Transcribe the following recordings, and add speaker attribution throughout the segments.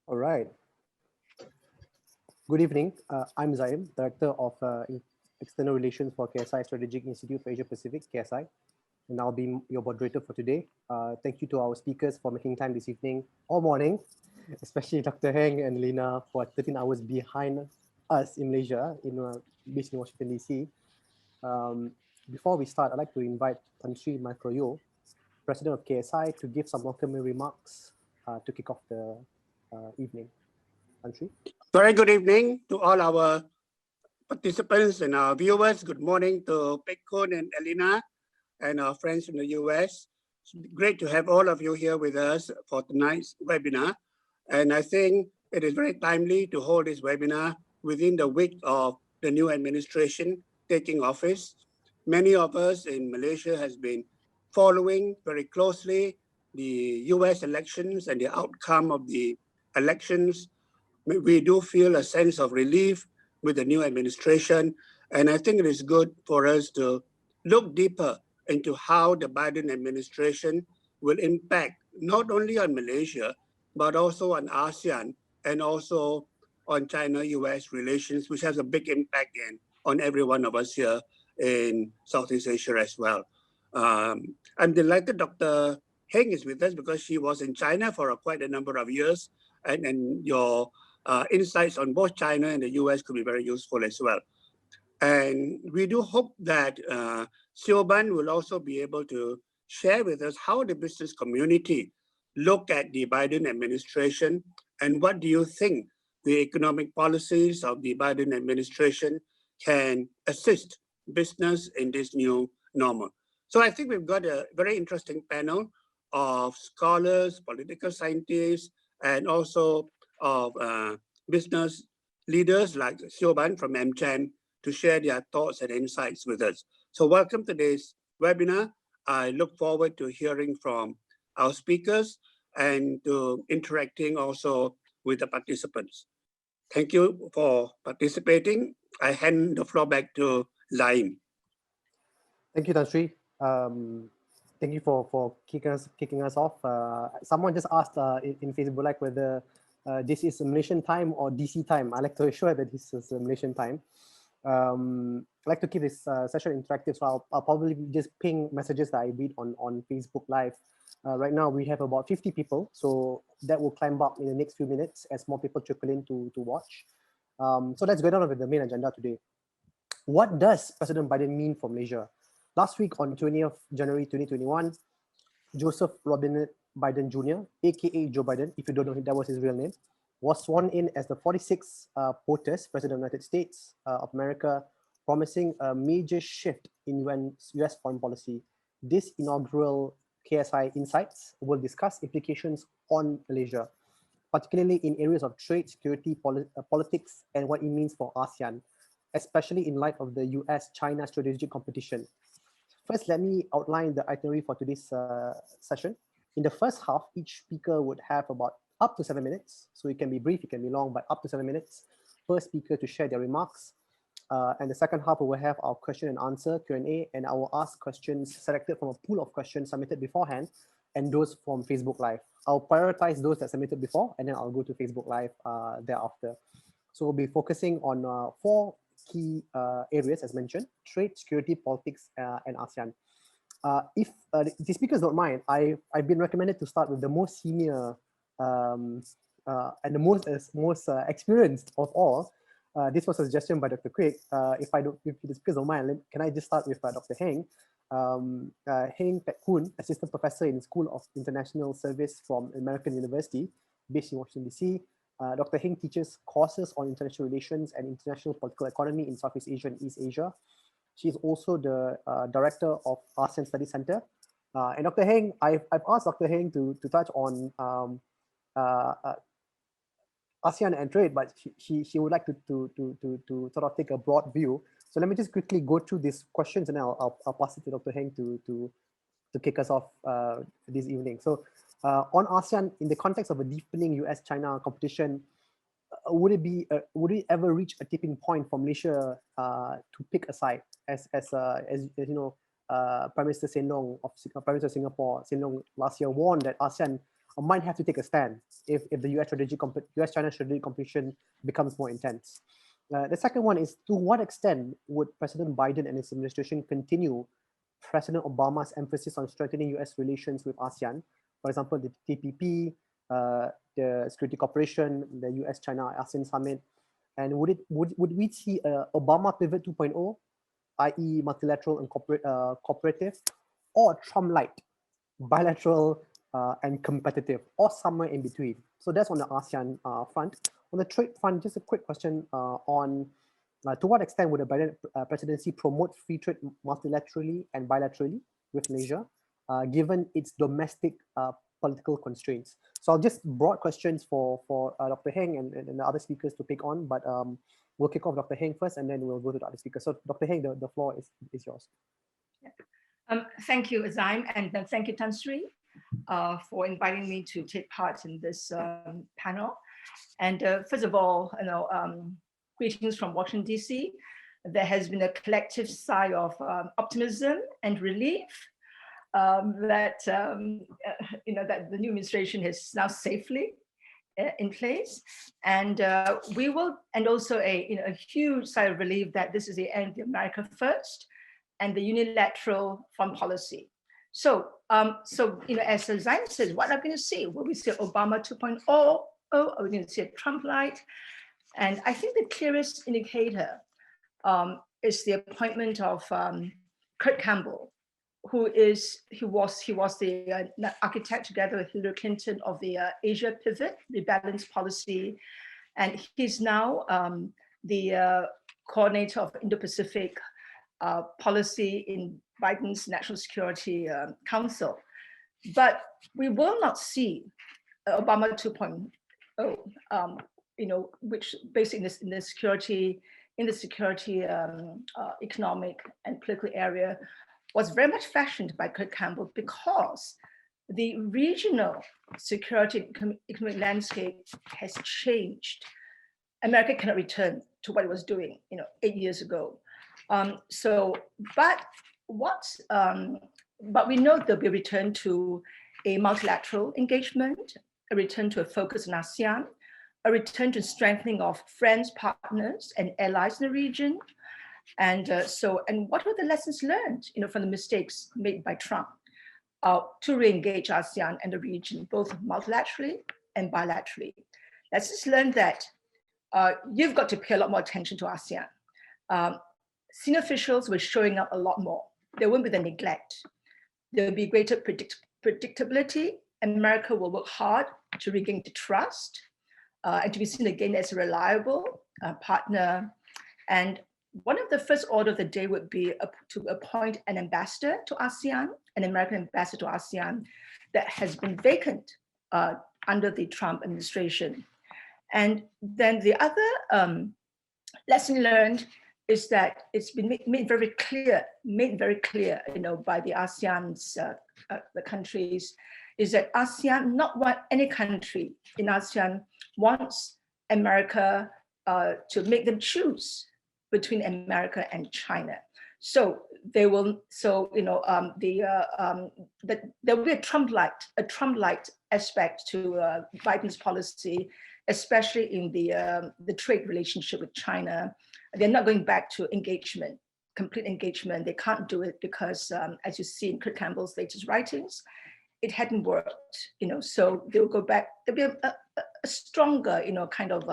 Speaker 1: All right. Good evening. I'm Zaim, Director of External Relations for KSI Strategic Institute for Asia Pacific, KSI, and I'll be your moderator for today. Thank you to our speakers for making time this evening or morning, especially Dr. Heng and Elina for 13 hours behind us in Malaysia, based in Washington, D.C. Um, Before we start, I'd like to invite Cheng-Chwee Microyo, President of KSI, to give some welcoming remarks to kick off the evening. Cheng-Chwee?
Speaker 2: Very good evening to all our participants and our viewers. Good morning to Khoon and Elina and our friends in the US. It's great to have all of you here with us for tonight's webinar. And I think it is very timely to hold this webinar within the week of the new administration taking office. Many of us in Malaysia has been following very closely the US elections and the outcome of the elections. We do feel a sense of relief with the new administration. And I think it is good for us to look deeper into how the Biden administration will impact not only on Malaysia, but also on ASEAN and also on China-US relations, which has a big impact on every one of us here in Southeast Asia as well. I'm delighted Dr. Heng is with us because she was in China for quite a number of years, and your insights on both China and the US could be very useful as well. And we do hope that Siobhan will also be able to share with us how the business community look at the Biden administration and what do you think the economic policies of the Biden administration can assist business in this new normal. So I think we've got a very interesting panel of scholars, political scientists, and also of business leaders like Siobhan from AMCHAM to share their thoughts and insights with us. So welcome to today's webinar. I look forward to hearing from our speakers and to interacting also with the participants. Thank you for participating. I hand the floor back to Zaim.
Speaker 1: Thank you, Cheng-Chwee. Thank you for kicking us off. Someone just asked in Facebook like whether this is Malaysian time or DC time. I like to assure that this is Malaysian time. I like to keep this session interactive, so I'll probably just ping messages that I read on Facebook Live. Right now we have about 50 people, so that will climb up in the next few minutes as more people trickle in to watch. So let's go down with the main agenda today. What does President Biden mean for Malaysia? Last week on 20th January 2021, Joseph Robinette Biden Jr., aka Joe Biden, if you don't know him, that was his real name, was sworn in as the 46th POTUS, President of the United States of America, promising a major shift in US foreign policy. This inaugural KSI Insights will discuss implications on Malaysia, particularly in areas of trade, security, politics, and what it means for ASEAN, especially in light of the US-China strategic competition. First, let me outline the itinerary for today's session. In the first half, each speaker would have about up to 7 minutes. So it can be brief, it can be long, but up to 7 minutes per speaker to share their remarks. And the second half, we will have our question and answer, Q&A, and I will ask questions selected from a pool of questions submitted beforehand and those from Facebook Live. I'll prioritize those that submitted before, and then I'll go to Facebook Live thereafter. So we'll be focusing on 4 key areas as mentioned: trade, security, politics, and ASEAN. If the speakers don't mind, I've been recommended to start with the most senior and the most experienced of all. This was a suggestion by Dr. Kuik. If the speakers don't mind, can I just start with Dr. Heng? Heng Khoon, Assistant Professor in the School of International Service from American University, based in Washington, D.C. Dr. Heng teaches courses on international relations and international political economy in Southeast Asia and East Asia. She's also the director of ASEAN Study Center. And Dr. Heng, I've asked Dr. Heng to touch on ASEAN and trade, but she would like to sort of take a broad view. So let me just quickly go through these questions, and I'll pass it to Dr. Heng to kick us off this evening. So on ASEAN, in the context of a deepening US-China competition, would it ever reach a tipping point for Malaysia to pick a side, as you know, Prime Minister Prime Minister Singapore last year warned that ASEAN might have to take a stand if the US-China strategic competition becomes more intense. The second one is, to what extent would President Biden and his administration continue President Obama's emphasis on strengthening US relations with ASEAN, for example, the TPP, the Security Cooperation, the US-China ASEAN Summit, and would we see Obama pivot 2.0, i.e. multilateral and cooperative, or Trump-light, bilateral and competitive, or somewhere in between? So that's on the ASEAN front. On the trade front, just a quick question on to what extent would the Biden presidency promote free trade multilaterally and bilaterally with Malaysia, given its domestic political constraints? So I'll just broad questions for Dr. Heng and the other speakers to pick on, but we'll kick off Dr. Heng first, and then we'll go to the other speakers. So Dr. Heng, the floor is yours.
Speaker 3: Thank you, Zaim, and thank you, Tan-Sri, for inviting me to take part in this panel. And first of all, greetings from Washington, D.C. There has been a collective sigh of optimism and relief that that the new administration is now safely in place, and we will, and also a huge sigh of relief that this is the end of the America First and the unilateral foreign policy. So, as Zaim says, what are we going to see? Will we see Obama 2.0? Are we going to see a Trump-light? And I think the clearest indicator is the appointment of Kurt Campbell, who was the architect together with Hillary Clinton of the Asia Pivot, rebalance policy, and he's now the coordinator of Indo-Pacific policy in Biden's National Security Council. But we will not see Obama 2.0, which basically in the security, economic and political area, was very much fashioned by Kurt Campbell, because the regional security economic landscape has changed. America cannot return to what it was doing, 8 years ago. But we know there'll be a return to a multilateral engagement, a return to a focus on ASEAN, a return to strengthening of friends, partners, and allies in the region. And what were the lessons learned, from the mistakes made by Trump to re-engage ASEAN and the region, both multilaterally and bilaterally? Lessons learned that you've got to pay a lot more attention to ASEAN. Senior officials were showing up a lot more. There won't be the neglect. There will be greater predictability. America will work hard to regain the trust and to be seen again as a reliable partner. And one of the first order of the day would be to appoint an ambassador to ASEAN, an American ambassador to ASEAN that has been vacant under the Trump administration. And then the other lesson learned is that it's been made very clear, by the ASEAN's the countries, is that ASEAN, any country in ASEAN wants America to make them choose between America and China. So they will. So there will be a Trump-light aspect to Biden's policy, especially in the trade relationship with China. They're not going back to complete engagement. They can't do it because, as you see in Kurt Campbell's latest writings, it hadn't worked. So they'll go back. There'll be a stronger, kind of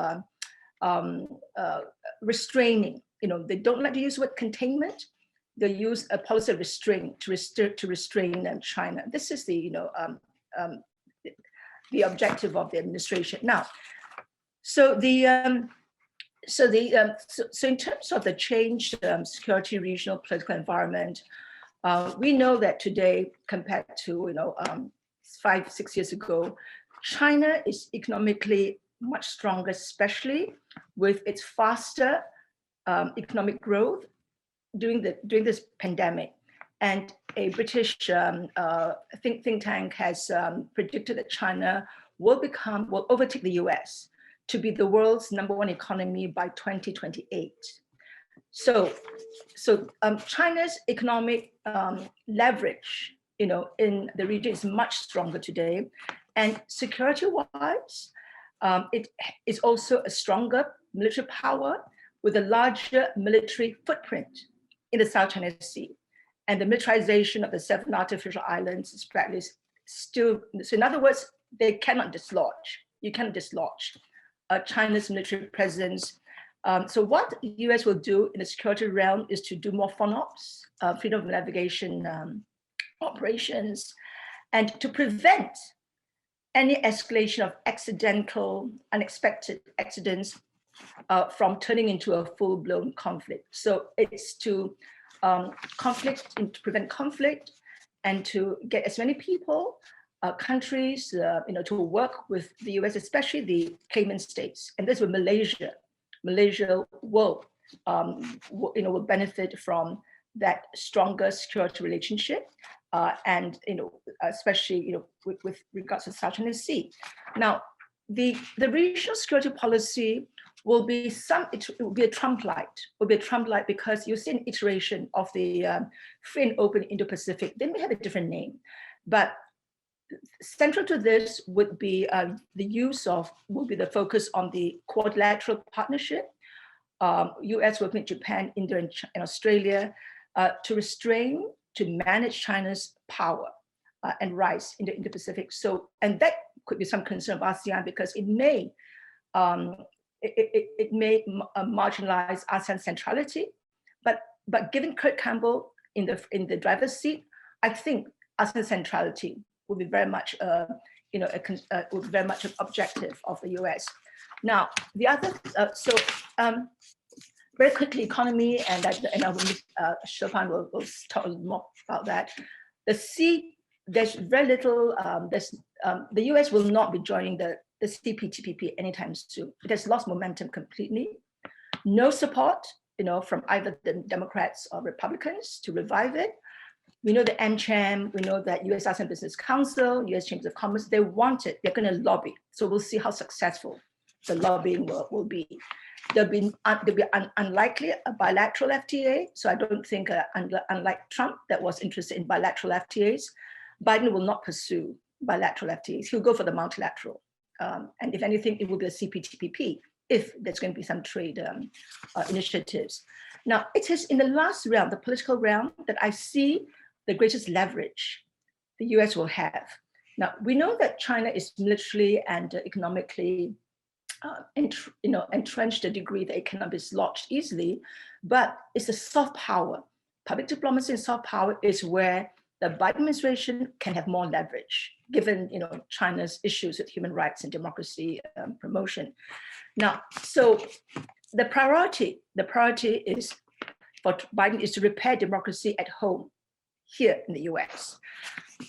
Speaker 3: restraining. They don't like to use the word containment. They use a policy of restraint to restrain China. This is the objective of the administration now. So so in terms of the changed security regional political environment, we know that today, compared to 5-6 years ago, China is economically much stronger, especially with its faster economic growth during this pandemic. And a British think tank has predicted that China will overtake the US to be the world's #1 economy by 2028. So China's economic leverage, in the region is much stronger today. And security-wise, it is also a stronger military power with a larger military footprint in the South China Sea. And the militarization of the 7 artificial islands is practically still, so in other words, they cannot dislodge. You cannot dislodge China's military presence. So what the US will do in the security realm is to do more FONOPs, freedom of navigation operations, and to prevent any escalation of accidental, unexpected accidents from turning into a full-blown conflict. So it's to prevent conflict and to get as many people, countries, to work with the US, especially the Cayman states, and this with Malaysia. Malaysia will benefit from that stronger security relationship, and especially with regards to South China Sea. Now, the regional security policy will be it will be a Trump light, because you see an iteration of the free and open Indo-Pacific. They may have a different name, but central to this would be the focus on the quadrilateral partnership, US working with Japan, India, and Australia, to manage China's power and rise in the Indo-Pacific. So, and that could be some concern of ASEAN, because it may marginalize ASEAN centrality, but given Kurt Campbell in the driver's seat, I think ASEAN centrality will be very much very much an objective of the US. Now, the other very quickly, economy, and Siobhan will talk more about that. The sea, there's very little. The US will not be joining the CPTPP anytime soon. It has lost momentum completely. No support, from either the Democrats or Republicans to revive it. We know the AMCHAM, we know that US ASEAN Business Council, US Chambers of Commerce, they want it. They're going to lobby. So we'll see how successful the lobbying will be. There'll be unlikely a bilateral FTA. So I don't think, unlike Trump, that was interested in bilateral FTAs, Biden will not pursue bilateral FTAs. He'll go for the multilateral. And if anything, it will be a CPTPP if there's going to be some trade initiatives. Now, it is in the last realm, the political realm, that I see the greatest leverage the US will have. Now, we know that China is militarily and economically entrenched to a degree that it cannot be dislodged easily, but it's a soft power. Public diplomacy and soft power is where the Biden administration can have more leverage, given China's issues with human rights and democracy promotion. Now, so the priority is for Biden is to repair democracy at home, here in the US,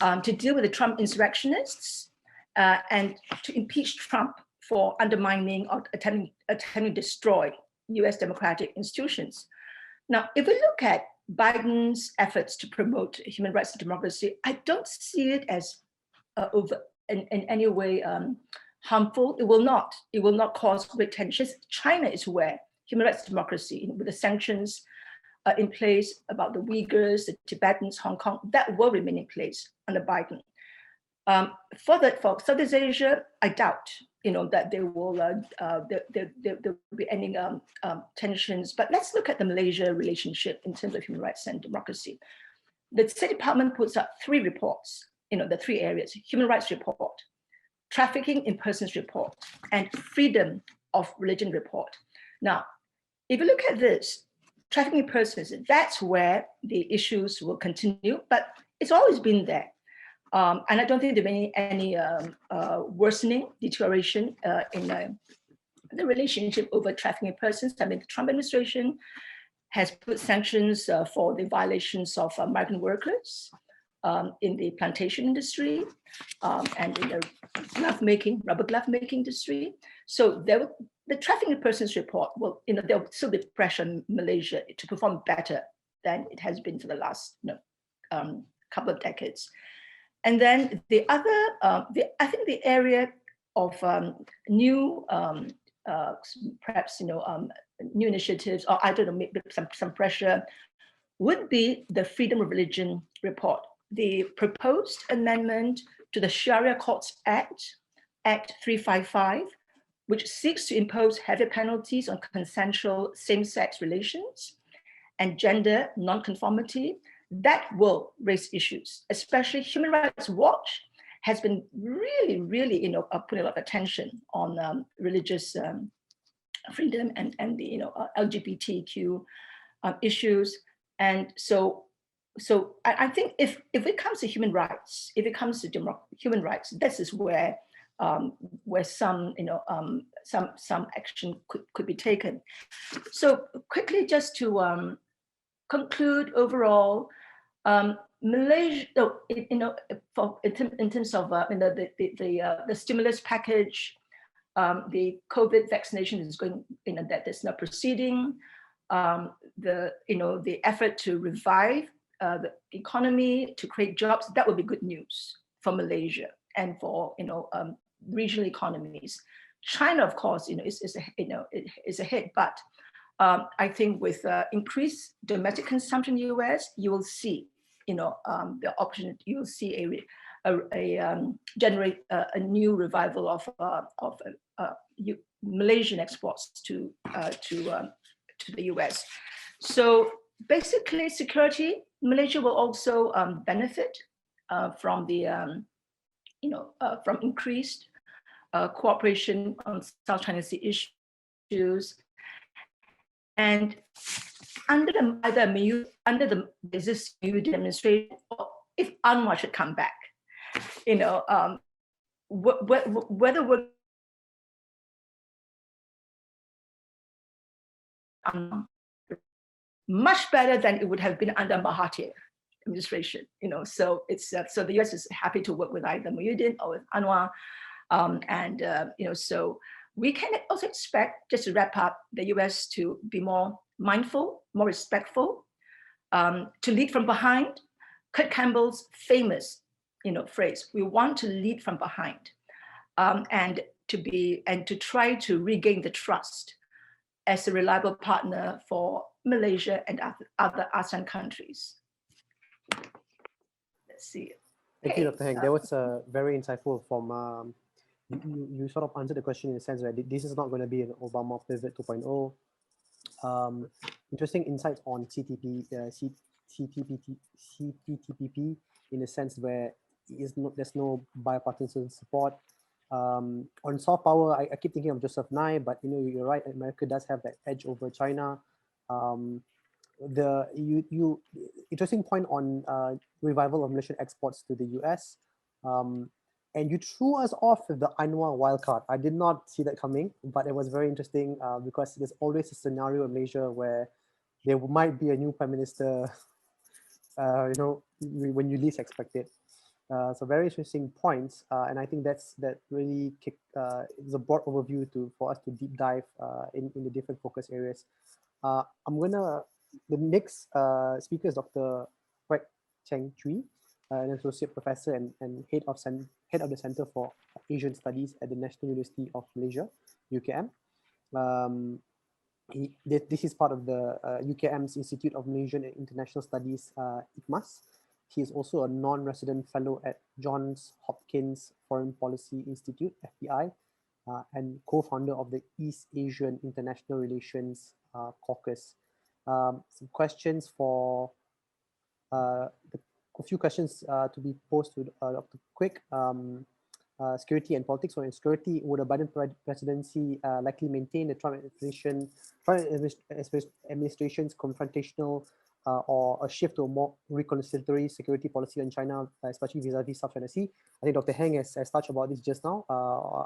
Speaker 3: to deal with the Trump insurrectionists, and to impeach Trump for undermining or attempting to destroy US democratic institutions. Now, if we look at Biden's efforts to promote human rights and democracy, I don't see it as in any way harmful. It will not cause great tensions. China is where human rights and democracy, with the sanctions in place about the Uyghurs, the Tibetans, Hong Kong, that will remain in place under Biden. For Southeast Asia, I doubt that there will be any tensions. But let's look at the Malaysia relationship in terms of human rights and democracy. The State Department puts up 3 reports, the 3 areas: human rights report, trafficking in persons report, and freedom of religion report. Now, if you look at this, trafficking in persons, that's where the issues will continue, but it's always been there. And I don't think there'll be any worsening, deterioration in the relationship over trafficking in persons. I mean, the Trump administration has put sanctions for the violations of migrant workers in the plantation industry and in the rubber glove making industry. So the trafficking in persons report will, there will still be pressure on Malaysia to perform better than it has been for the last couple of decades. And then the other, I think the area of new, perhaps new initiatives, or I don't know, maybe some pressure, would be the freedom of religion report. the proposed amendment to the Sharia Courts Act, Act 355, which seeks to impose heavy penalties on consensual same-sex relations and gender non-conformity, that will raise issues. Especially Human Rights Watch has been really, putting a lot of attention on religious freedom and the LGBTQ issues. And so I think if it comes to human rights, if it comes to human rights, this is where some some action could be taken. So quickly, just to conclude, overall, Malaysia, in terms of the stimulus package, the COVID vaccination is going, that is now proceeding. The effort to revive the economy, to create jobs, that would be good news for Malaysia and for regional economies. China, of course, is a hit, but I think with increased domestic consumption in the US, you will see, the opportunity. You will see generate a new revival of Malaysian exports to the US. So basically, security, Malaysia will also benefit from the from increased cooperation on South China Sea issues. And under the this new demonstration, if UNWA should come back, whether we're much better than it would have been under Mahathir administration, So it's so the US is happy to work with either Muhyiddin or with UNWA, so we can also expect, just to wrap up, the US to be more mindful, more respectful, to lead from behind. Kurt Campbell's famous, phrase: "We want to lead from behind," and to try to regain the trust as a reliable partner for Malaysia and other ASEAN countries. Let's see.
Speaker 1: Thank you, Dr. Heng. That was very insightful. From you sort of answered the question in the sense that this is not going to be an Obama pivot 2.0. Interesting insights on CPTPP in the sense where there's no bipartisan support. On soft power, I keep thinking of Joseph Nye, but you're right, America does have that edge over China. Interesting point on revival of Malaysian exports to the US. And you threw us off with the UNWA wildcard. I did not see that coming, but it was very interesting because there's always a scenario in Malaysia where there might be a new prime minister, when you least expect it. So very interesting points, and I think that really is a broad overview for us to deep dive in the different focus areas. The next speaker is Dr. Kuik Cheng-Chwee, an associate professor and head of the Center for Asian Studies at the National University of Malaysia, UKM. This is part of the UKM's Institute of Malaysian and International Studies, ICMAS. He is also a non-resident fellow at Johns Hopkins Foreign Policy Institute, FBI, and co-founder of the East Asian International Relations Caucus. Some questions for a few questions to be posed to Dr. Kuik. Security and politics. So in security, would a Biden presidency likely maintain the Trump administration's confrontational or a shift to a more reconciliatory security policy on China, especially vis-a-vis South China Sea? I think Dr. Heng has touched about this just now,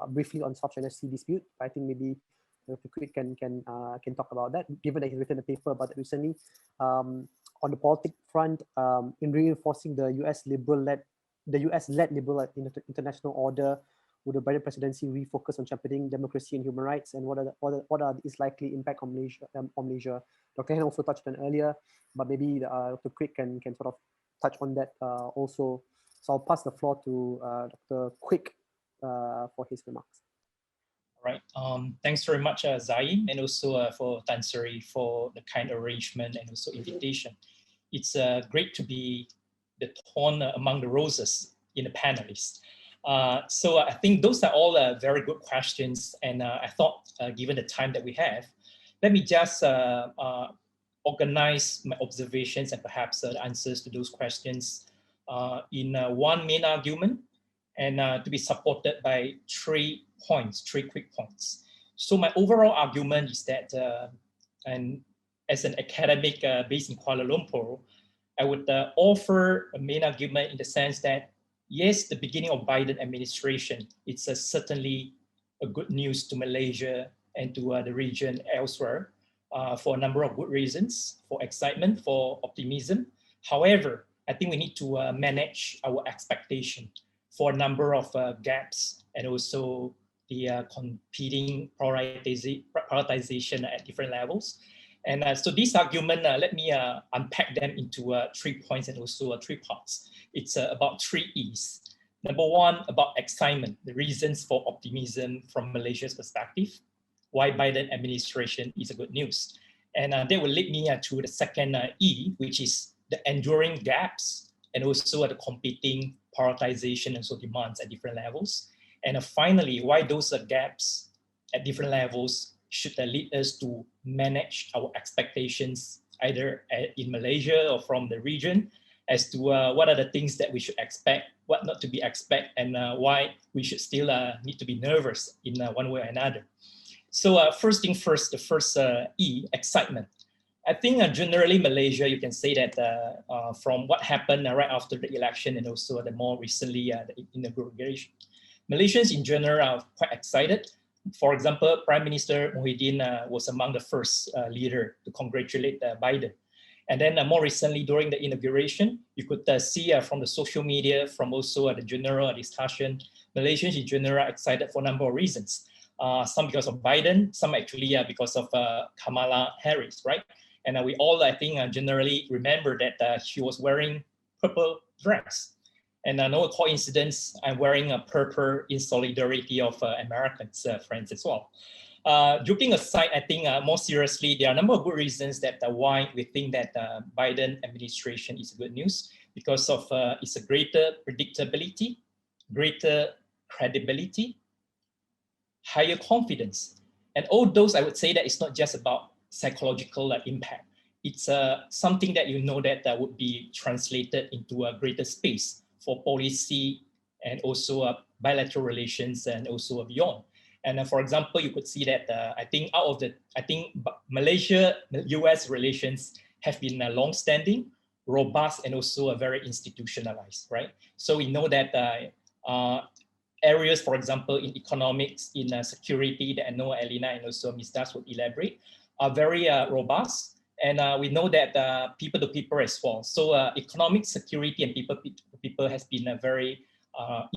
Speaker 1: briefly on South China Sea dispute. I think maybe Dr. Kuik can talk about that, given that he's written a paper about it recently. On the politics front, in reinforcing the US-led liberal international order, would the Biden presidency refocus on championing democracy and human rights, and what are its likely impact on Malaysia? Dr. Heng also touched on earlier, but maybe Dr. Kuik can sort of touch on that also. So I'll pass the floor to Dr. Kuik for his remarks.
Speaker 4: All right. Thanks very much, Zaim, and also for Tan Sri for the kind arrangement and also invitation. It's great to be the thorn among the roses in the panelists. So I think those are all very good questions. And I thought, given the time that we have, let me just organize my observations and perhaps the answers to those questions in one main argument, and to be supported by 3 quick points. So my overall argument is that, and as an academic based in Kuala Lumpur, I would offer a main argument in the sense that, yes, the beginning of Biden administration, it's certainly a good news to Malaysia and to the region elsewhere for a number of good reasons, for excitement, for optimism. However, I think we need to manage our expectation for a number of gaps and also the competing prioritization at different levels. And so this argument, let me unpack them into 3 points and also 3 parts. It's about 3 E's. Number 1, about excitement, the reasons for optimism from Malaysia's perspective, why Biden administration is a good news. And that will lead me to the second E, which is the enduring gaps and also the competing prioritization and so demands at different levels. And finally, why those gaps at different levels should lead us to manage our expectations either in Malaysia or from the region as to what are the things that we should expect, what not to be expect, and why we should still need to be nervous in one way or another. So first thing first, the first E, excitement. I think generally Malaysia, you can say that from what happened right after the election and also the more recently the inauguration, Malaysians in general are quite excited. For example, Prime Minister Mohzani was among the first leader to congratulate Biden. And then more recently during the inauguration, you could see from the social media, from also the general discussion, Malaysians in general are excited for a number of reasons. Some because of Biden, some actually because of Kamala Harris, right? And we all, I think, generally remember that she was wearing purple dress. And no coincidence, I'm wearing a purple in solidarity of Americans, friends as well. Joking aside, I think more seriously, there are a number of good reasons that why we think that Biden administration is good news, because of it's a greater predictability, greater credibility, higher confidence. And all those, I would say that it's not just about psychological impact. It's something that you know that would be translated into a greater space for policy and also bilateral relations and also beyond. And for example, you could see that I think Malaysia-US relations have been long-standing, robust, and also very institutionalized, right? So we know that areas, for example, in economics, in security, that I know Elina and also Ms. Das would elaborate, are very robust. And we know that people to people as well. So economic security and people to people has been very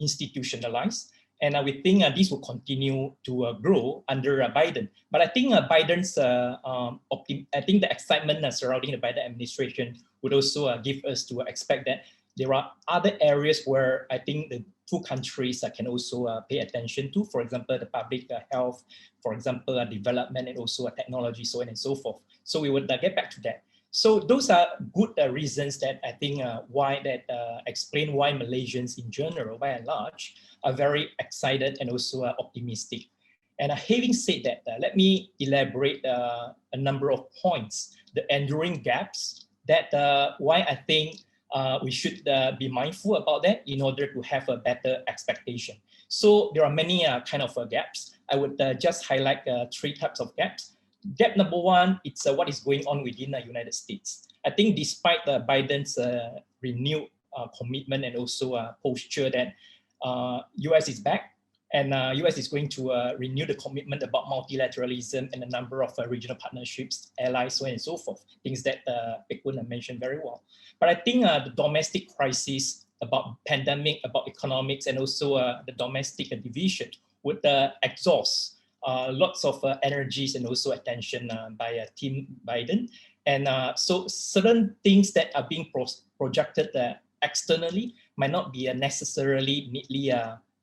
Speaker 4: institutionalized. And we think this will continue to grow under Biden. But I think Biden's, I think the excitement surrounding the Biden administration would also give us to expect that there are other areas where I think the two countries can also pay attention to. For example, the public health, for example, development, and also technology, so on and so forth. So we would get back to that. So those are good reasons that I think why that explain why Malaysians in general, by and large, are very excited and also optimistic. And having said that, let me elaborate a number of points, the enduring gaps that why I think we should be mindful about that in order to have a better expectation. So there are many kind of gaps. I would just highlight 3 types of gaps. Gap number 1, it's what is going on within the United States. I think despite Biden's renewed commitment and also posture that US is back and US is going to renew the commitment about multilateralism and a number of regional partnerships, allies, so on and so forth, things that Khoon mentioned very well. But I think the domestic crisis about pandemic, about economics, and also the domestic division would exhaust lots of energies and also attention by Team Biden. And so certain things that are being projected externally might not be necessarily neatly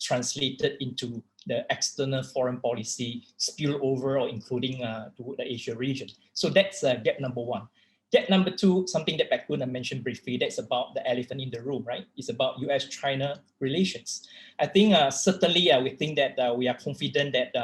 Speaker 4: translated into the external foreign policy spillover or including to the Asia region. So that's gap number 1. Gap number two, something that Pak Khoon mentioned briefly, that's about the elephant in the room, right? It's about US-China relations. I think certainly we think that we are confident that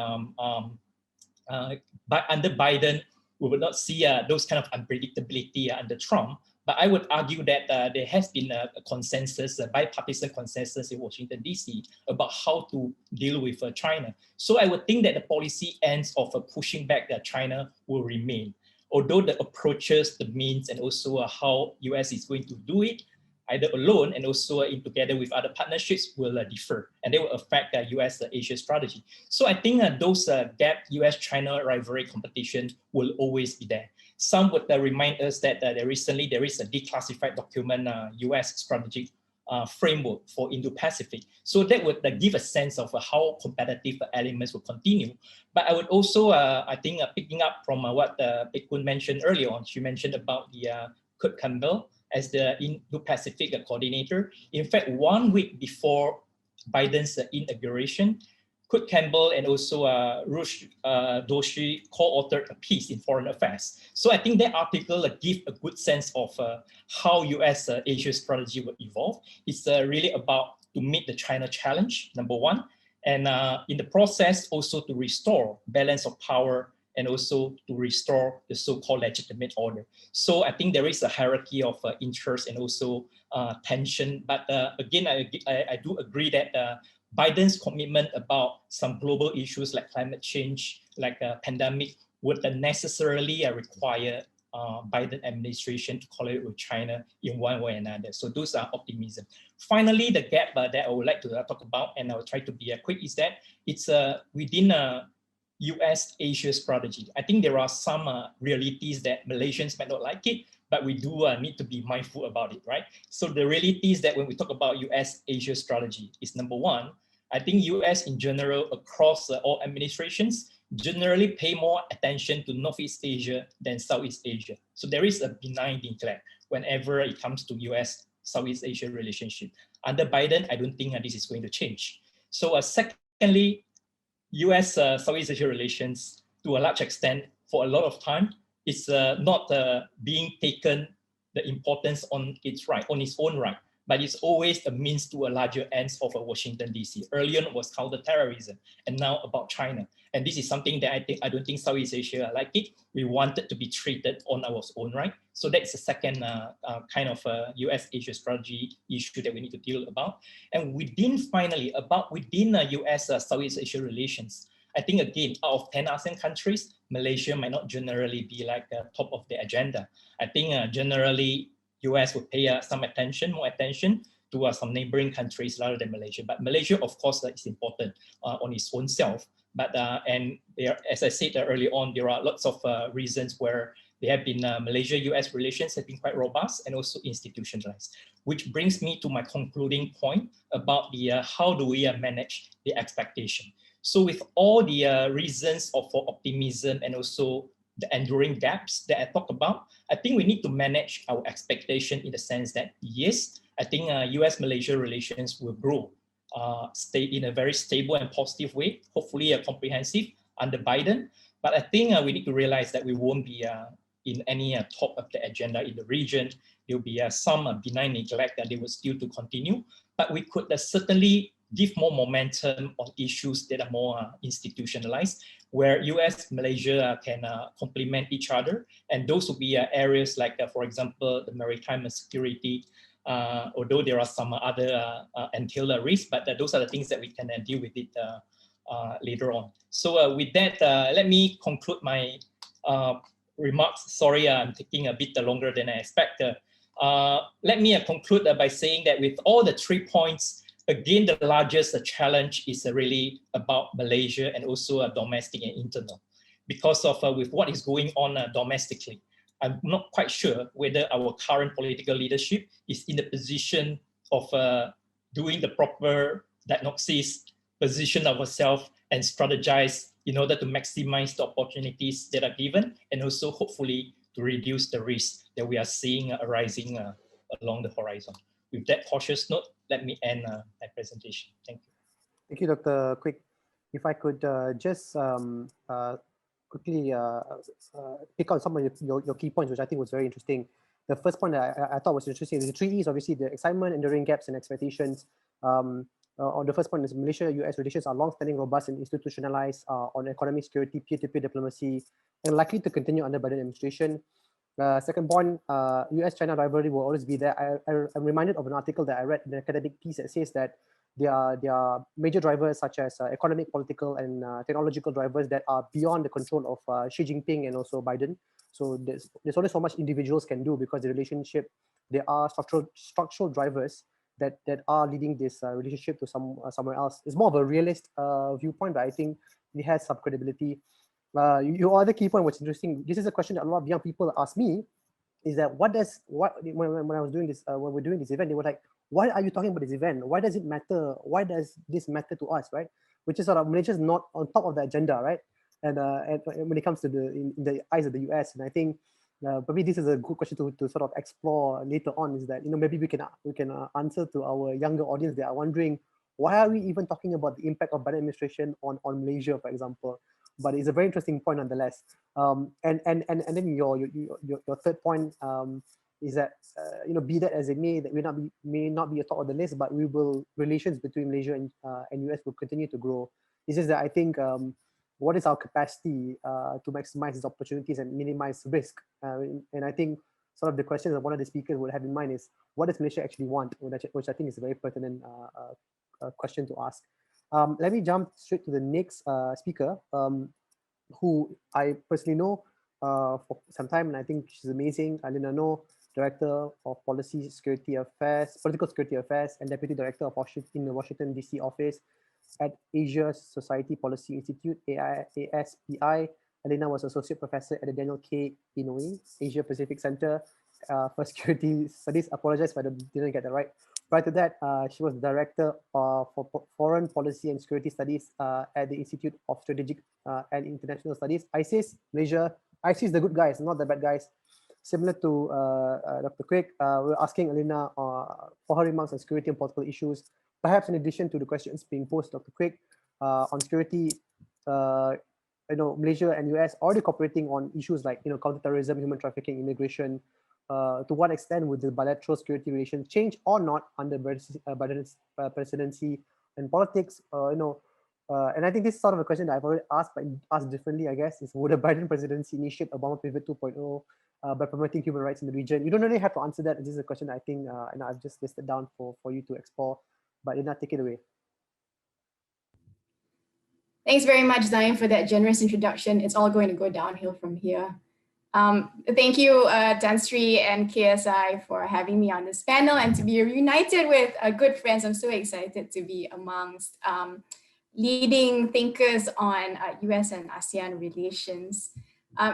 Speaker 4: under Biden, we will not see those kind of unpredictability under Trump. But I would argue that there has been a consensus, a bipartisan consensus in Washington, D.C. about how to deal with China. So I would think that the policy ends of pushing back China will remain. Although the approaches, the means, and also how US is going to do it, either alone and also in together with other partnerships will differ, and they will affect the US-Asia strategy. So I think those gap US-China rivalry competition will always be there. Some would remind us that recently there is a declassified document, US strategic framework for Indo-Pacific. So that would give a sense of how competitive elements will continue. But I would also, I think, picking up from what Pak Khoon mentioned earlier on, she mentioned about the Kuik Campbell as the Indo-Pacific coordinator. In fact, 1 week before Biden's inauguration, Kuik Campbell and also Rush Doshi co-authored a piece in Foreign Affairs. So I think that article gives a good sense of how US-Asia strategy will evolve. It's really about to meet the China challenge, number one, and in the process also to restore balance of power and also to restore the so-called legitimate order. So I think there is a hierarchy of interest and also tension. But again, I do agree that Biden's commitment about some global issues like climate change, like a pandemic, would necessarily require Biden administration to collaborate with China in one way or another. So those are optimism. Finally, the gap that I would like to talk about, and I will try to be quick, is that it's within a US-Asia strategy. I think there are some realities that Malaysians might not like it, but we do need to be mindful about it, right? So the reality is that when we talk about US-Asia strategy is number one, I think US in general across all administrations generally pay more attention to Northeast Asia than Southeast Asia. So there is a benign neglect whenever it comes to US-Southeast Asia relationship. Under Biden, I don't think this is going to change. So secondly, US-Southeast Asia relations, to a large extent, for a lot of time, is not being taken the importance on its own right, but it's always a means to a larger ends of Washington, D.C. Earlier it was counterterrorism, and now about China. And this is something that I don't think Southeast Asia like it. We want it to be treated on our own right. So that's the second kind of US-Asia strategy issue that we need to deal about. And within US-Southeast Asia relations, I think again, out of 10 ASEAN countries, Malaysia might not generally be like top of the agenda. I think generally US will pay more attention to some neighboring countries rather than Malaysia. But Malaysia, of course, is important on its own self. But and there, as I said earlier on, there are lots of reasons where there have been Malaysia-US relations have been quite robust and also institutionalized. Which brings me to my concluding point about the how do we manage the expectation. So with all the reasons for optimism and also the enduring gaps that I talked about, I think we need to manage our expectation in the sense that, yes, I think US-Malaysia relations will grow, stay in a very stable and positive way, hopefully comprehensive under Biden. But I think we need to realize that we won't be in any top of the agenda in the region. There will be some benign neglect that they will still to continue, but we could certainly give more momentum on issues that are more institutionalized, where US-Malaysia can complement each other. And those will be areas like, for example, the maritime security, although there are some other ancillary risks, but those are the things that we can deal with it later on. So with that, let me conclude my remarks. Sorry, I'm taking a bit longer than I expected. Let me conclude by saying that with all the 3 points, again, the largest challenge is really about Malaysia and also domestic and internal. Because of with what is going on domestically, I'm not quite sure whether our current political leadership is in the position of doing the proper diagnosis, position ourselves and strategize in order to maximize the opportunities that are given and also hopefully to reduce the risk that we are seeing arising along the horizon. With that cautious note, let me end my presentation. Thank you.
Speaker 1: Thank you, Dr. Kuik. If I could just quickly pick on some of your key points, which I think was very interesting. The first point that I thought was interesting is the three E's, obviously the excitement, enduring gaps, and expectations. On the first point is Malaysia-US relations are long-standing, robust, and institutionalized on economic security, peer-to-peer diplomacy, and likely to continue under Biden administration. Second point, US-China rivalry will always be there. I'm reminded of an article that I read in an academic piece that says that there are major drivers such as economic, political, and technological drivers that are beyond the control of Xi Jinping and also Biden. So there's only so much individuals can do because the relationship, there are structural drivers that are leading this relationship to somewhere else. It's more of a realist viewpoint, but I think it has some credibility. Your other key point was interesting. This is a question that a lot of young people ask me, is that when I was doing this, when we're doing this event, they were like, why are you talking about this event? Why does it matter? Why does this matter to us, right? Which is sort of, Malaysia is not on top of the agenda, right? And when it comes to in the eyes of the US, and I think probably this is a good question to sort of explore later on, is that, maybe we can answer to our younger audience that are wondering, why are we even talking about the impact of Biden administration on Malaysia, for example? But it's a very interesting point nonetheless. And then your third point is that be that as it may, that may not be a top of the list, but relations between Malaysia and US will continue to grow. It's just that I think what is our capacity to maximize these opportunities and minimize risk? And I think sort of the question that one of the speakers would have in mind is, what does Malaysia actually want? Which I think is a very pertinent question to ask. Let me jump straight to the next speaker, who I personally know for some time, and I think she's amazing. Elina, Director of Political Security Affairs, and Deputy Director of in the Washington DC office at Asia Society Policy Institute, ASPI. Elina was Associate Professor at the Daniel K. Inouye Asia Pacific Center for Security Studies. Apologize if I didn't get that right. Prior to that, she was Director for Foreign Policy and Security Studies at the Institute of Strategic and International Studies, ISIS, Malaysia. ISIS, the good guys, not the bad guys. Similar to Dr. Kuik, we're asking Elina for her remarks on security and political issues, perhaps in addition to the questions being posed to Dr. Kuik on security. Malaysia and US already cooperating on issues like counterterrorism, human trafficking, immigration. To what extent would the bilateral security relations change or not under Biden's presidency and politics? And I think this is sort of a question that I've already asked, but asked differently, I guess, is would the Biden presidency initiate Obama Pivot 2.0 by promoting human rights in the region? You don't really have to answer that. This is a question I think, and I've just listed down for you to explore. But Elina, take it away.
Speaker 5: Thanks very much, Zaim, for that generous introduction. It's all going to go downhill from here. Thank you, Tan Sri and KSI, for having me on this panel and to be reunited with good friends. I'm so excited to be amongst leading thinkers on US and ASEAN relations.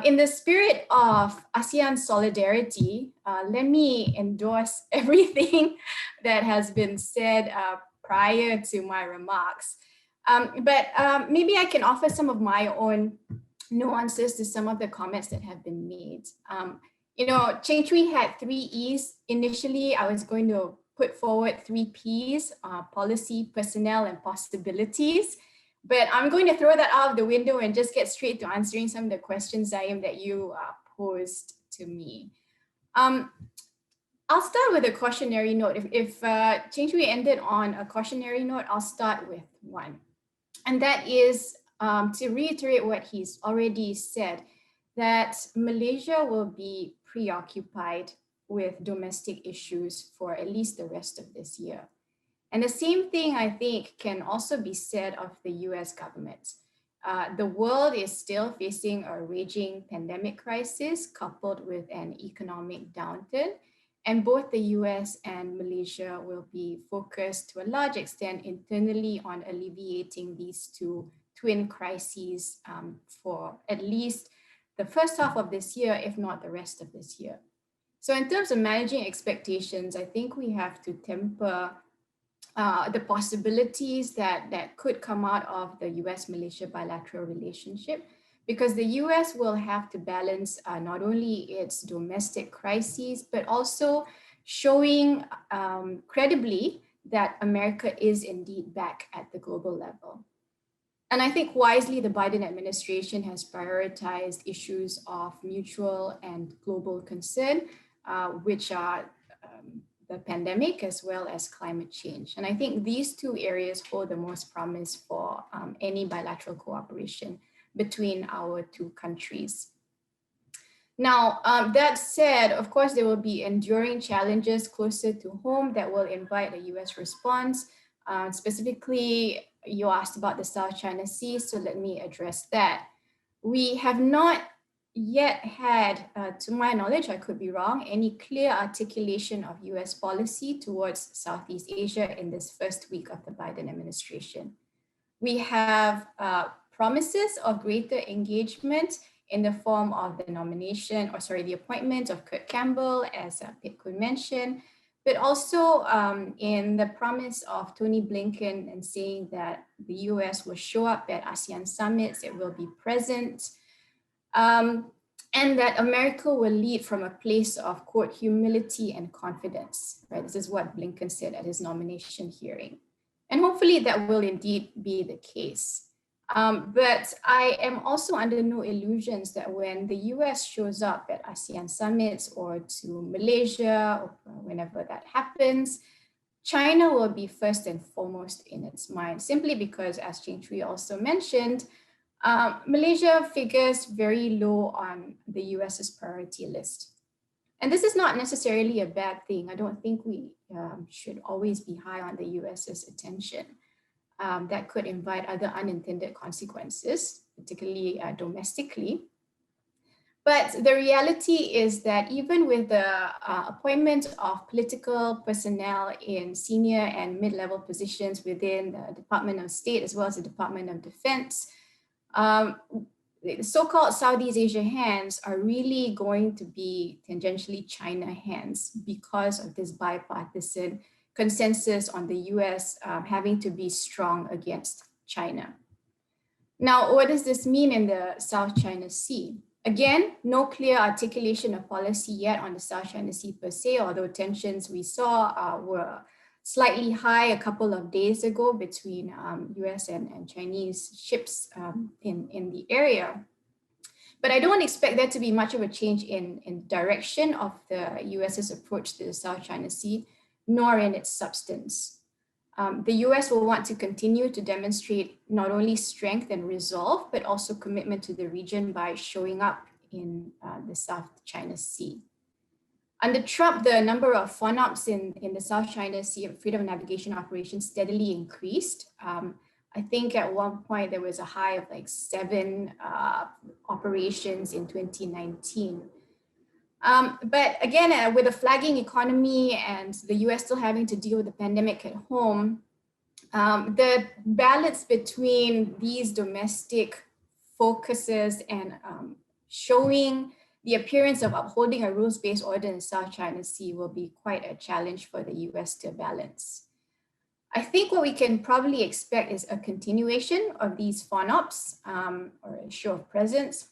Speaker 5: In the spirit of ASEAN solidarity, let me endorse everything that has been said prior to my remarks. But maybe I can offer some of my own nuances to some of the comments that have been made. Cheng-Chwee had 3 E's. Initially, I was going to put forward 3 P's, policy, personnel, and possibilities. But I'm going to throw that out of the window and just get straight to answering some of the questions, Zaim, that you posed to me. I'll start with a cautionary note. If Cheng-Chwee ended on a cautionary note, I'll start with one. And that is to reiterate what he's already said, that Malaysia will be preoccupied with domestic issues for at least the rest of this year. And the same thing, I think, can also be said of the US government. The world is still facing a raging pandemic crisis coupled with an economic downturn. And both the US and Malaysia will be focused to a large extent internally on alleviating these 2 twin crises for at least the first half of this year, if not the rest of this year. So in terms of managing expectations, I think we have to temper the possibilities that could come out of the US-Malaysia bilateral relationship, because the US will have to balance not only its domestic crises, but also showing credibly that America is indeed back at the global level. And I think wisely, the Biden administration has prioritized issues of mutual and global concern, which are the pandemic as well as climate change. And I think these two areas hold the most promise for any bilateral cooperation between our two countries. Now, that said, of course, there will be enduring challenges closer to home that will invite a US response. Specifically, you asked about the South China Sea, so let me address that. We have not yet had, to my knowledge, I could be wrong, any clear articulation of US policy towards Southeast Asia in this first week of the Biden administration. We have promises of greater engagement in the form of the the appointment of Kurt Campbell, as Khoon mentioned, but also in the promise of Tony Blinken and saying that the US will show up at ASEAN summits, it will be present, and that America will lead from a place of, quote, humility and confidence, right? This is what Blinken said at his nomination hearing. And hopefully that will indeed be the case. But I am also under no illusions that when the US shows up at ASEAN summits or to Malaysia, or whenever that happens, China will be first and foremost in its mind, simply because, as Cheng-Chwee also mentioned, Malaysia figures very low on the US's priority list. And this is not necessarily a bad thing. I don't think we should always be high on the US's attention. That could invite other unintended consequences, particularly domestically. But the reality is that even with the appointment of political personnel in senior and mid-level positions within the Department of State, as well as the Department of Defense, the so-called Southeast Asia hands are really going to be tangentially China hands because of this bipartisan consensus on the US having to be strong against China. Now, what does this mean in the South China Sea? Again, no clear articulation of policy yet on the South China Sea per se, although tensions we saw were slightly high a couple of days ago between US and Chinese ships in the area. But I don't expect there to be much of a change in direction of the US's approach to the South China Sea, nor in its substance. The US will want to continue to demonstrate not only strength and resolve, but also commitment to the region by showing up in the South China Sea. Under Trump, the number of FONOPs in the South China Sea Freedom of Navigation operations steadily increased. I think at one point there was a high of like 7 operations in 2019. But again, with a flagging economy and the US still having to deal with the pandemic at home, the balance between these domestic focuses and showing the appearance of upholding a rules-based order in the South China Sea will be quite a challenge for the US to balance. I think what we can probably expect is a continuation of these FONOPs, or a show of presence,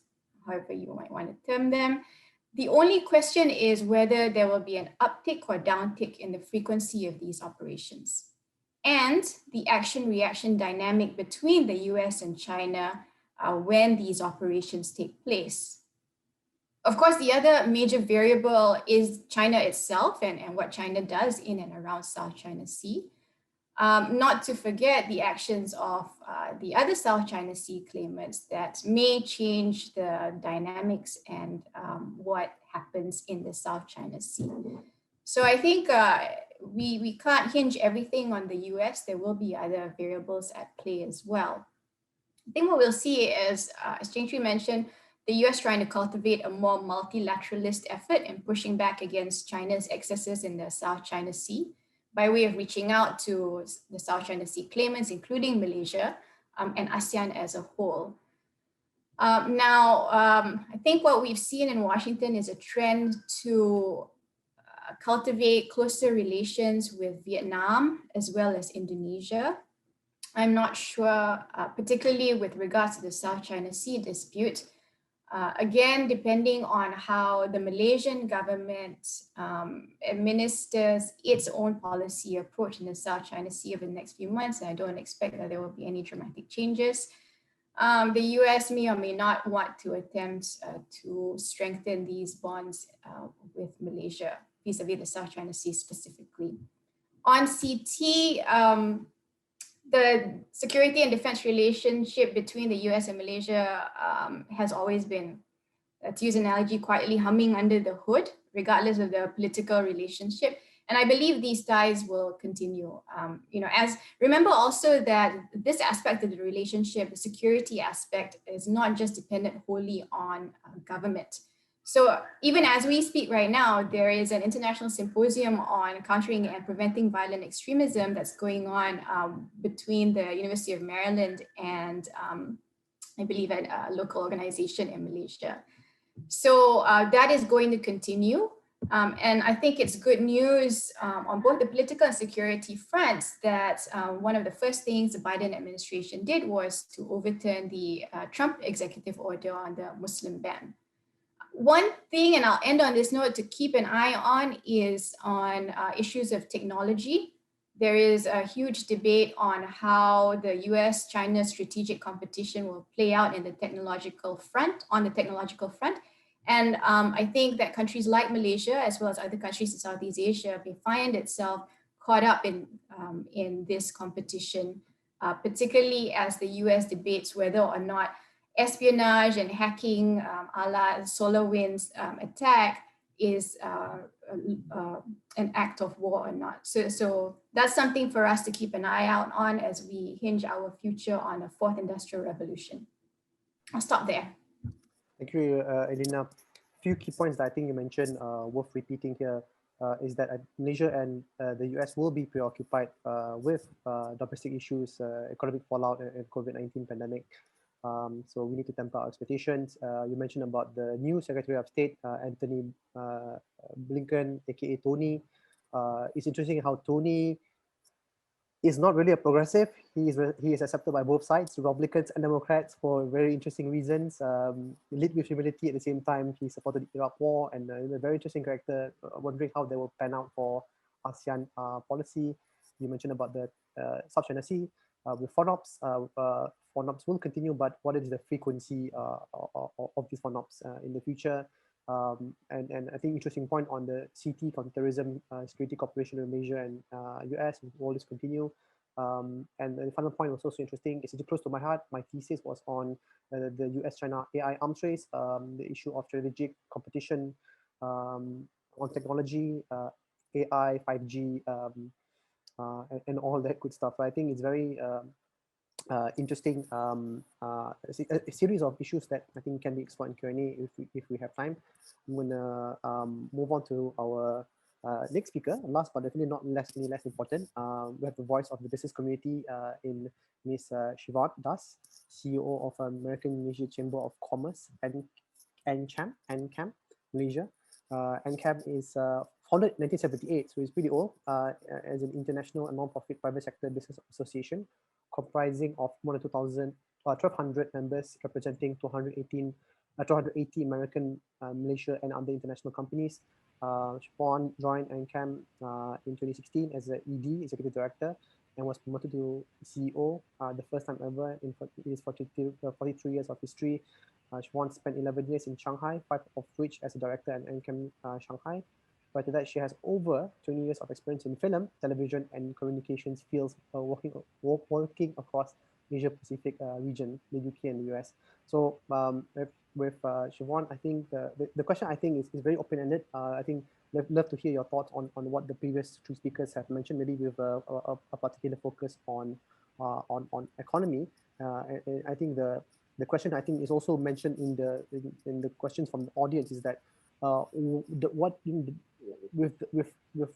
Speaker 5: however you might want to term them. The only question is whether there will be an uptick or downtick in the frequency of these operations, and the action-reaction dynamic between the US and China when these operations take place. Of course, the other major variable is China itself and what China does in and around South China Sea. Not to forget the actions of the other South China Sea claimants that may change the dynamics and what happens in the South China Sea. So I think we can't hinge everything on the US. There will be other variables at play as well. I think what we'll see is, as Cheng-Chwee mentioned, the US trying to cultivate a more multilateralist effort in pushing back against China's excesses in the South China Sea by way of reaching out to the South China Sea claimants, including Malaysia and ASEAN as a whole. I think what we've seen in Washington is a trend to cultivate closer relations with Vietnam as well as Indonesia. I'm not sure, particularly with regards to the South China Sea dispute. Again, depending on how the Malaysian government administers its own policy approach in the South China Sea over the next few months, and I don't expect that there will be any dramatic changes. the US may or may not want to attempt to strengthen these bonds with Malaysia, vis-a-vis the South China Sea specifically. On CT, the security and defense relationship between the US and Malaysia has always been, to use an analogy, quietly humming under the hood, regardless of the political relationship. And I believe these ties will continue. Remember also that this aspect of the relationship, the security aspect, is not just dependent wholly on government. So even as we speak right now, there is an international symposium on countering and preventing violent extremism that's going on between the University of Maryland and I believe a local organization in Malaysia. So that is going to continue. And I think it's good news on both the political and security fronts that one of the first things the Biden administration did was to overturn the Trump executive order on the Muslim ban. One thing, and I'll end on this note, to keep an eye on is on issues of technology. There is a huge debate on how the US-China strategic competition will play out in the technological front, And I think that countries like Malaysia, as well as other countries in Southeast Asia, may find itself caught up in this competition, particularly as the US debates whether or not espionage and hacking a la SolarWinds attack is an act of war or not. So that's something for us to keep an eye out on as we hinge our future on a fourth industrial revolution. I'll stop there.
Speaker 1: Thank you, Elina. A few key points that I think you mentioned worth repeating here is that Malaysia and the US will be preoccupied with domestic issues, economic fallout, and COVID-19 pandemic. So we need to temper our expectations. You mentioned about the new Secretary of State, Anthony Blinken, aka Tony. It's interesting how Tony is not really a progressive. He is accepted by both sides, Republicans and Democrats, for very interesting reasons. Lead with humility at the same time. He supported the Iraq War, and a very interesting character. Wondering how they will pan out for ASEAN policy. You mentioned about the South China Sea with FONOPS. FONOPS will continue, but what is the frequency of these FONOPS in the future? And I think interesting point on the CT, counterterrorism security cooperation with Malaysia and US will always continue. And the final point was also interesting. It's close to my heart. My thesis was on the US-China AI arms race, the issue of strategic competition on technology, AI, 5G, and all that good stuff. I think it's very interesting a series of issues that I think can be explored in Q&A if we have time. I'm going to move on to our next speaker. Last but definitely not less important, we have the voice of the business community in Ms. Siobhan Das, CEO of American Malaysia Chamber of Commerce and AMCHAM, Malaysia. AMCHAM is founded in 1978, so it's pretty old, as an international and non-profit private sector business association comprising of more than 1,200 members representing 280 American, Malaysia, and other international companies. Siobhan joined AMCHAM in 2016 as the ED, Executive Director, and was promoted to CEO the first time ever in his 43 years of history. Siobhan spent 11 years in Shanghai, 5 of which as a director at AMCHAM Shanghai. Prior to that, she has over 20 years of experience in film, television, and communications fields, working across Asia Pacific region, the UK and the US. So with Siobhan, I think the question I think is very open-ended. I think I'd love to hear your thoughts on what the previous two speakers have mentioned, maybe with a particular focus on economy. And I think the question I think is also mentioned in the questions from the audience is that with the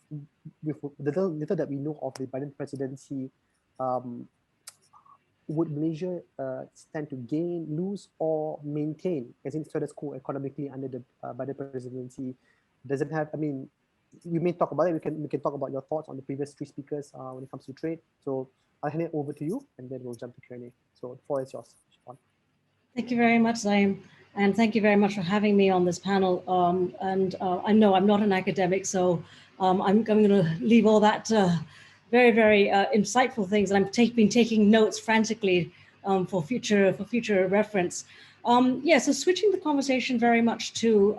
Speaker 1: little that we know of the Biden presidency, would Malaysia stand to gain, lose, or maintain, as in status quo economically under the Biden presidency? Does it have? I mean, we may talk about it. We can talk about your thoughts on the previous three speakers when it comes to trade. So I'll hand it over to you, and then we'll jump to Q&A. So the floor is yours, Siobhan.
Speaker 6: Thank you very much, Zaim. And thank you very much for having me on this panel. I know I'm not an academic, so I'm going to leave all that very, very insightful things. And I've been taking notes frantically for future reference. Yeah, so switching the conversation very much to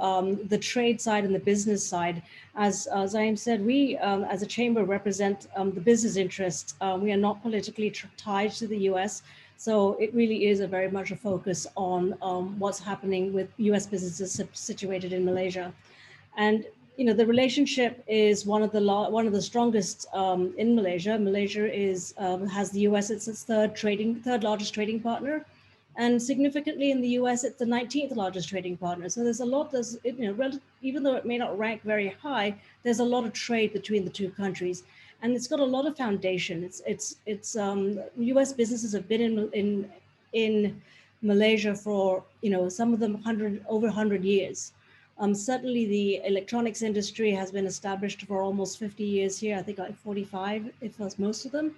Speaker 6: the trade side and the business side. As Zaim said, we as a chamber represent the business interests. We are not politically tied to the US. So it really is a very much a focus on what's happening with US businesses situated in Malaysia. And you know, the relationship is one of the strongest in Malaysia. Malaysia is has the US as its third largest trading partner, and significantly in the US, it's the 19th largest trading partner. So there's a lot. Even though it may not rank very high, there's a lot of trade between the two countries, and it's got a lot of foundation. US businesses have been in Malaysia for, you know, some of them over 100 years. Certainly the electronics industry has been established for almost 50 years here, I think like 45, if that's most of them.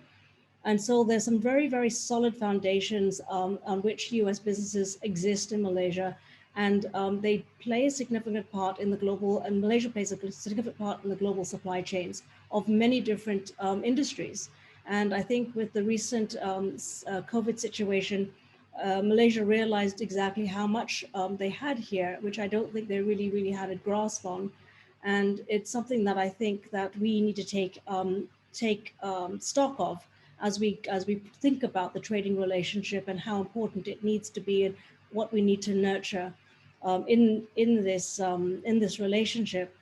Speaker 6: And so there's some very, very solid foundations on which US businesses exist in Malaysia. And they play a significant part in the global, and Malaysia plays a significant part in the global supply chains of many different industries. And I think with the recent COVID situation, Malaysia realized exactly how much they had here, which I don't think they really had a grasp on. And it's something that I think that we need to take stock of as we think about the trading relationship and how important it needs to be and what we need to nurture in this relationship.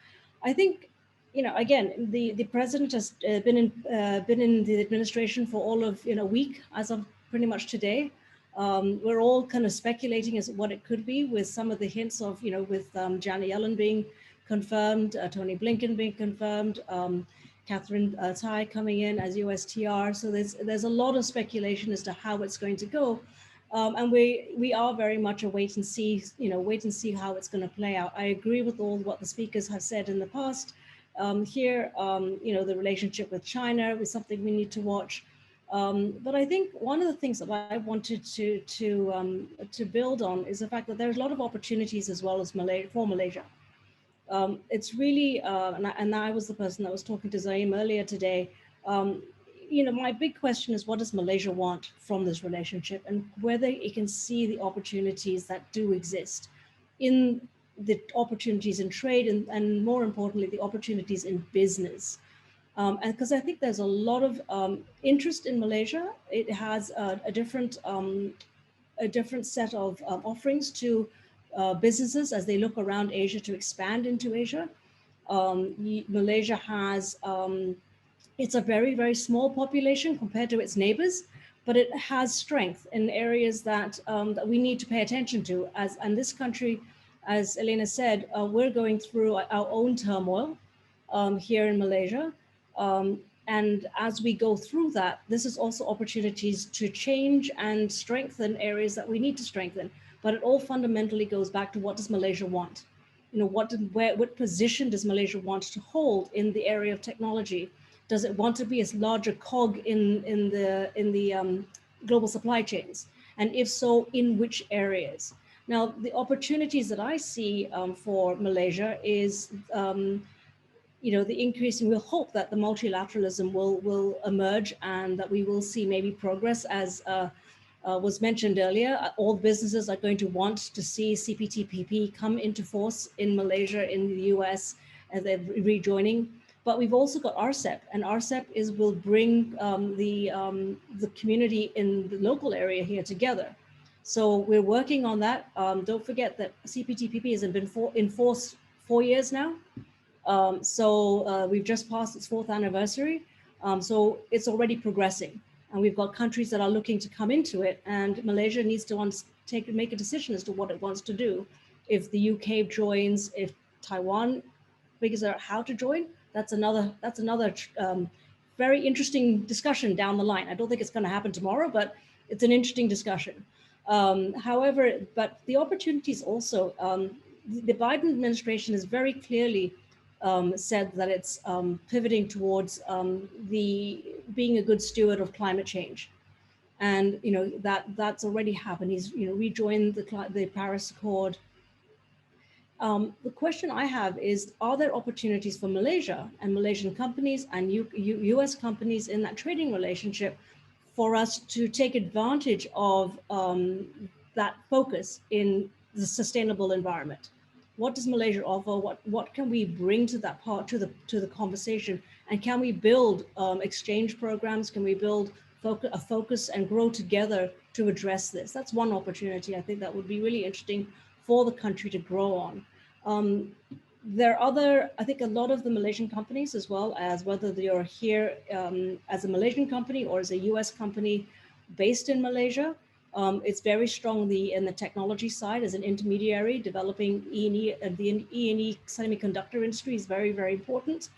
Speaker 6: I think, you know, again, the president has been in the administration for all of, you know, a week as of pretty much today. We're all kind of speculating as what it could be, with some of the hints of, you know, with Janet Yellen being confirmed, Tony Blinken being confirmed, Catherine Tai coming in as USTR. So there's a lot of speculation as to how it's going to go. And we are very much a wait and see, you know, how it's going to play out. I agree with all what the speakers have said in the past. Here, you know, the relationship with China is something we need to watch. But I think one of the things that I wanted to build on is the fact that there's a lot of opportunities as well as for Malaysia. It's really, and I was the person that was talking to Zaim earlier today. You know, my big question is, what does Malaysia want from this relationship, and whether it can see the opportunities that do exist in the opportunities in trade and more importantly, the opportunities in business. And because I think there's a lot of interest in Malaysia. It has a different set of offerings to businesses as they look around Asia to expand into Asia. Malaysia has, it's a very, very small population compared to its neighbors, but it has strength in areas that, that we need to pay attention to. And this country, as Elina said, we're going through our own turmoil here in Malaysia. And as we go through that, this is also opportunities to change and strengthen areas that we need to strengthen. But it all fundamentally goes back to, what does Malaysia want? You know, what position does Malaysia want to hold in the area of technology? Does it want to be a larger cog in the global supply chains? And if so, in which areas? Now, the opportunities that I see for Malaysia is, you know, the increase, and we'll hope that the multilateralism will emerge and that we will see maybe progress, as was mentioned earlier. All businesses are going to want to see CPTPP come into force in Malaysia, in the US, as they're rejoining. But we've also got RCEP, and RCEP will bring the community in the local area here together. So we're working on that. Don't forget that CPTPP has been in force 4 years now. We've just passed its 4th anniversary. So it's already progressing. And we've got countries that are looking to come into it, and Malaysia needs to make a decision as to what it wants to do. If the UK joins, if Taiwan figures out how to join, that's another very interesting discussion down the line. I don't think it's going to happen tomorrow, but it's an interesting discussion. However, but the opportunities also, the Biden administration has very clearly said that it's pivoting towards being a good steward of climate change, and you know that's already happened. He's rejoined the Paris Accord. The question I have is, are there opportunities for Malaysia and Malaysian companies and US companies in that trading relationship for us to take advantage of that focus in the sustainable environment. What does Malaysia offer? What can we bring to that part, to the conversation? And can we build exchange programs? Can we build a focus and grow together to address this? That's one opportunity. I think that would be really interesting for the country to grow on. There are other, I think a lot of the Malaysian companies, as well as whether they are here as a Malaysian company or as a US company based in Malaysia, it's very strongly in the technology side as an intermediary. Developing E&E, the E&E semiconductor industry is very, very important.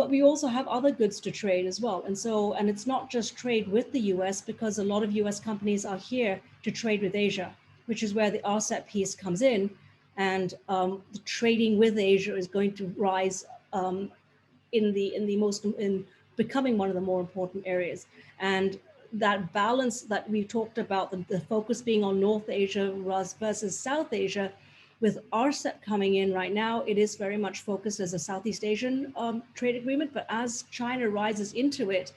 Speaker 6: But we also have other goods to trade as well. And it's not just trade with the US, because a lot of US companies are here to trade with Asia, which is where the RCEP piece comes in. And the trading with Asia is going to rise in becoming one of the more important areas. And that balance that we talked about, the focus being on North Asia versus South Asia, with RCEP coming in right now, it is very much focused as a Southeast Asian trade agreement. But as China rises into it,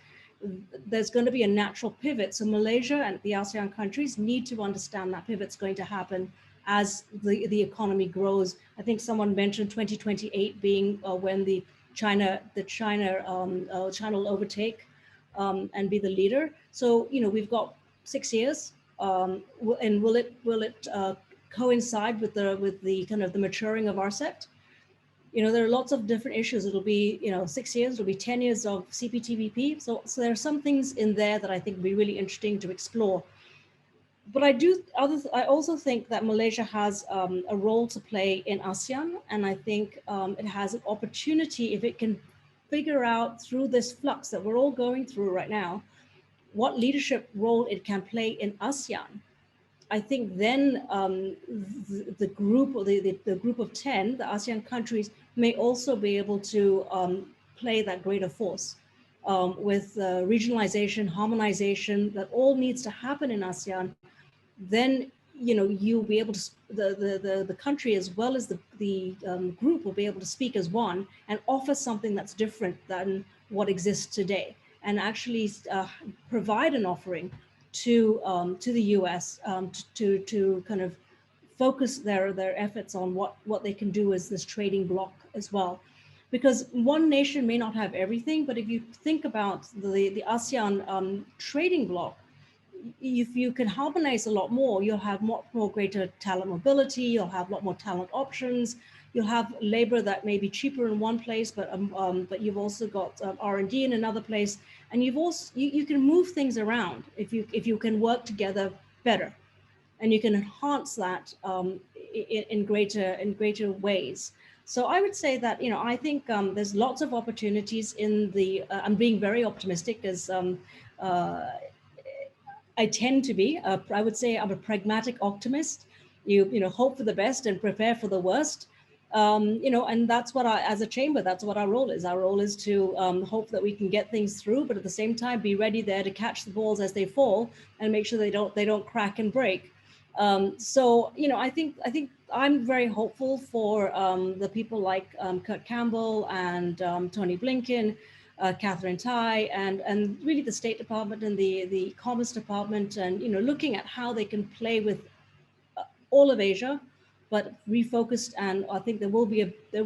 Speaker 6: there's going to be a natural pivot. So Malaysia and the ASEAN countries need to understand that pivot's going to happen as the economy grows. I think someone mentioned 2028 being when the China will overtake and be the leader. So we've got 6 years, and will it coincide with the kind of the maturing of RCEP? There are lots of different issues. It'll be 6 years, it'll be 10 years of CPTPP. So there are some things in there that I think will be really interesting to explore. But I also think that Malaysia has a role to play in ASEAN, and I think it has an opportunity, if it can figure out through this flux that we're all going through right now, what leadership role it can play in ASEAN. I think then the group of 10, the ASEAN countries, may also be able to play that greater force with regionalization, harmonization, that all needs to happen in ASEAN. Then you'll be able to, the country as well as the group will be able to speak as one and offer something that's different than what exists today, and actually provide an offering to the US to kind of focus their efforts on what they can do as this trading bloc as well. Because one nation may not have everything, but if you think about the ASEAN trading bloc, if you can harmonize a lot more, you'll have more greater talent mobility, you'll have a lot more talent options, you'll have labor that may be cheaper in one place, but you've also got R&D in another place, and you can move things around if you can work together better, and you can enhance that in greater ways. So I would say that I think there's lots of opportunities in the. I'm being very optimistic as. I tend to be. I would say I'm a pragmatic optimist. You hope for the best and prepare for the worst. And that's what as a chamber, that's what our role is. Our role is to hope that we can get things through, but at the same time be ready there to catch the balls as they fall and make sure they don't crack and break. So I think I'm very hopeful for the people like Kurt Campbell and Tony Blinken, Catherine Tai, and really the State Department and the Commerce Department, and looking at how they can play with all of Asia, but refocused. And I think there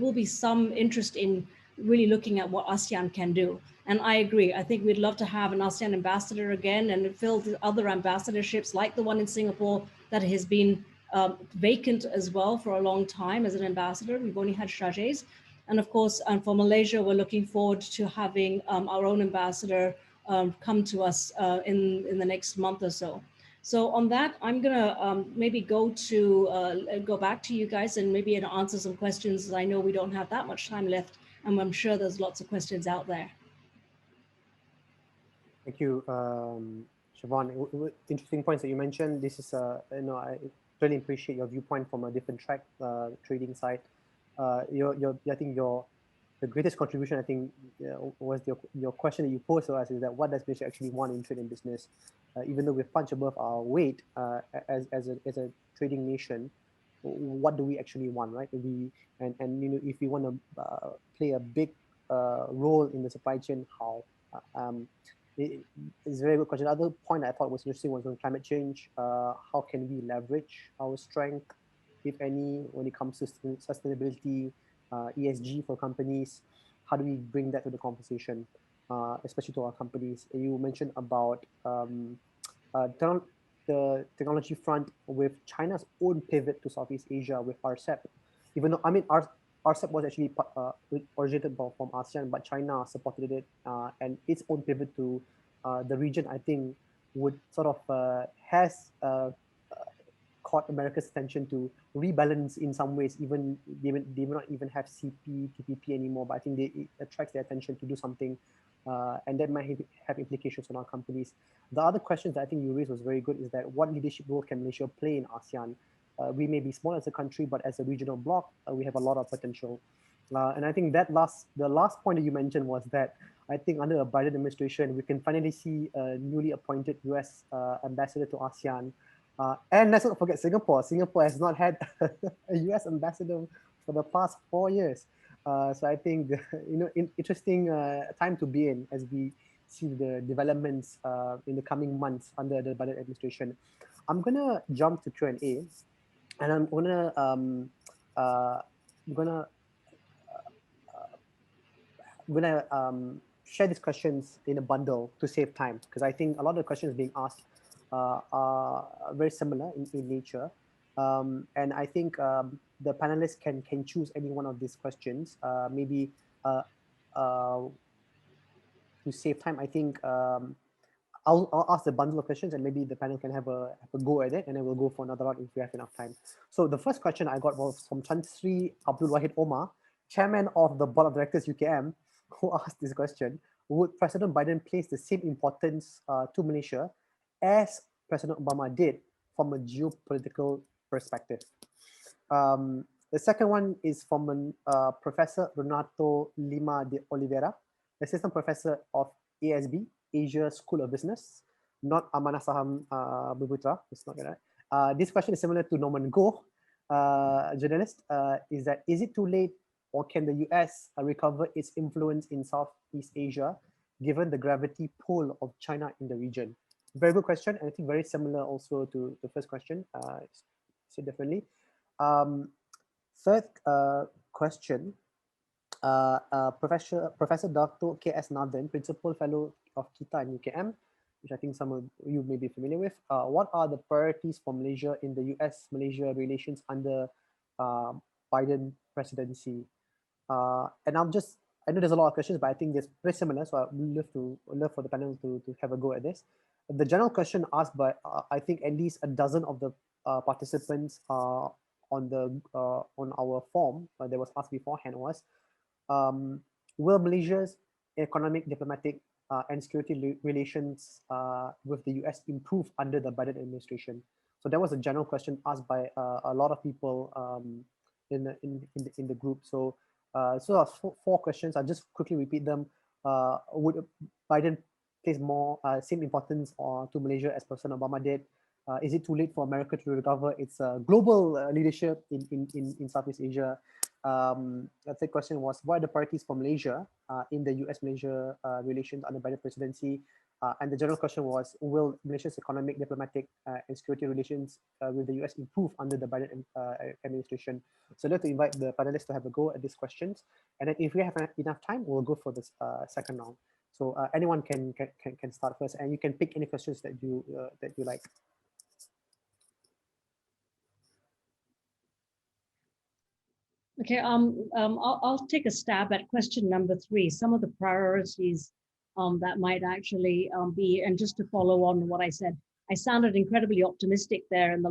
Speaker 6: will be some interest in really looking at what ASEAN can do. And I agree. I think we'd love to have an ASEAN ambassador again and fill the other ambassadorships like the one in Singapore that has been vacant as well for a long time as an ambassador. We've only had Shajez. And of course, for Malaysia, we're looking forward to having our own ambassador come to us in the next month or so. So on that, I'm gonna maybe go back to you guys and maybe answer some questions. I know we don't have that much time left, and I'm sure there's lots of questions out there.
Speaker 1: Thank you, Siobhan. Interesting points that you mentioned. This is, I really appreciate your viewpoint from a different track, trading side. I think the greatest contribution, I think, was your question that you posed to us, is that what does Malaysia actually want in trade and business? Even though we punch above our weight as a trading nation, what do we actually want, right? If we want to play a big role in the supply chain, how? it's a very good question. The other point I thought was interesting was on climate change. How can we leverage our strength, if any, when it comes to sustainability, ESG for companies? How do we bring that to the conversation, especially to our companies? You mentioned about the technology front with China's own pivot to Southeast Asia with RCEP. Even though, I mean, RCEP was actually originated from ASEAN, but China supported it, and its own pivot to the region, I think, would sort of has caught America's attention to rebalance in some ways. Even they may not even have CP, TPP anymore, but I think it attracts their attention to do something, and that might have implications on our companies. The other questions that I think you raised was very good, is that what leadership role can Malaysia play in ASEAN? We may be small as a country, but as a regional bloc, we have a lot of potential. And I think that the last point that you mentioned was that I think under a Biden administration, we can finally see a newly appointed US ambassador to ASEAN. And let's not forget Singapore. Singapore has not had a US ambassador for the past 4 years. So I think, interesting time to be in as we see the developments in the coming months under the Biden administration. I'm gonna jump to Q&A, and I'm gonna share these questions in a bundle to save time, because I think a lot of the questions being asked are very similar in nature. And I think the panelists can choose any one of these questions. Maybe to save time, I think I'll ask the bundle of questions, and maybe the panel can have a go at it, and then we'll go for another round if we have enough time. So the first question I got was from Cheng-Chwee Abdul Wahid Omar, chairman of the board of directors UKM, who asked this question: would President Biden place the same importance to Malaysia as President Obama did from a geopolitical perspective? The second one is from Professor Renato Lima de Oliveira, assistant professor of ASB, Asia School of Business, not Amanah Saham Bumiputera. It's not right. This question is similar to Norman Goh, journalist. Is it too late, or can the US recover its influence in Southeast Asia, given the gravity pull of China in the region? Very good question, and I think very similar also to the first question. Say differently. Third question, Professor Dr. K.S. Nathan, Principal Fellow of KITA and UKM, which I think some of you may be familiar with. What are the priorities for Malaysia in the US-Malaysia relations under Biden presidency? And I know there's a lot of questions, but I think it's very similar, so I'd love for the panel to have a go at this. The general question asked by I think at least a dozen of the participants on our form that was asked beforehand was, will Malaysia's economic, diplomatic, and security relations with the US improve under the Biden administration? So that was a general question asked by a lot of people in the group. So four questions. I'll just quickly repeat them. Would Biden place more same importance to Malaysia as President Obama did? Is it too late for America to recover its global leadership in Southeast Asia? The third question was, what are the priorities for Malaysia in the US-Malaysia relations under Biden presidency? And the general question was, will Malaysia's economic, diplomatic, and security relations with the US improve under the Biden administration? So I'd like to invite the panelists to have a go at these questions. And then if we have enough time, we'll go for this second round. So anyone can start first, and you can pick any questions that you like.
Speaker 6: Okay, I'll take a stab at question number 3. Some of the priorities that might actually be, and just to follow on what I said, I sounded incredibly optimistic there in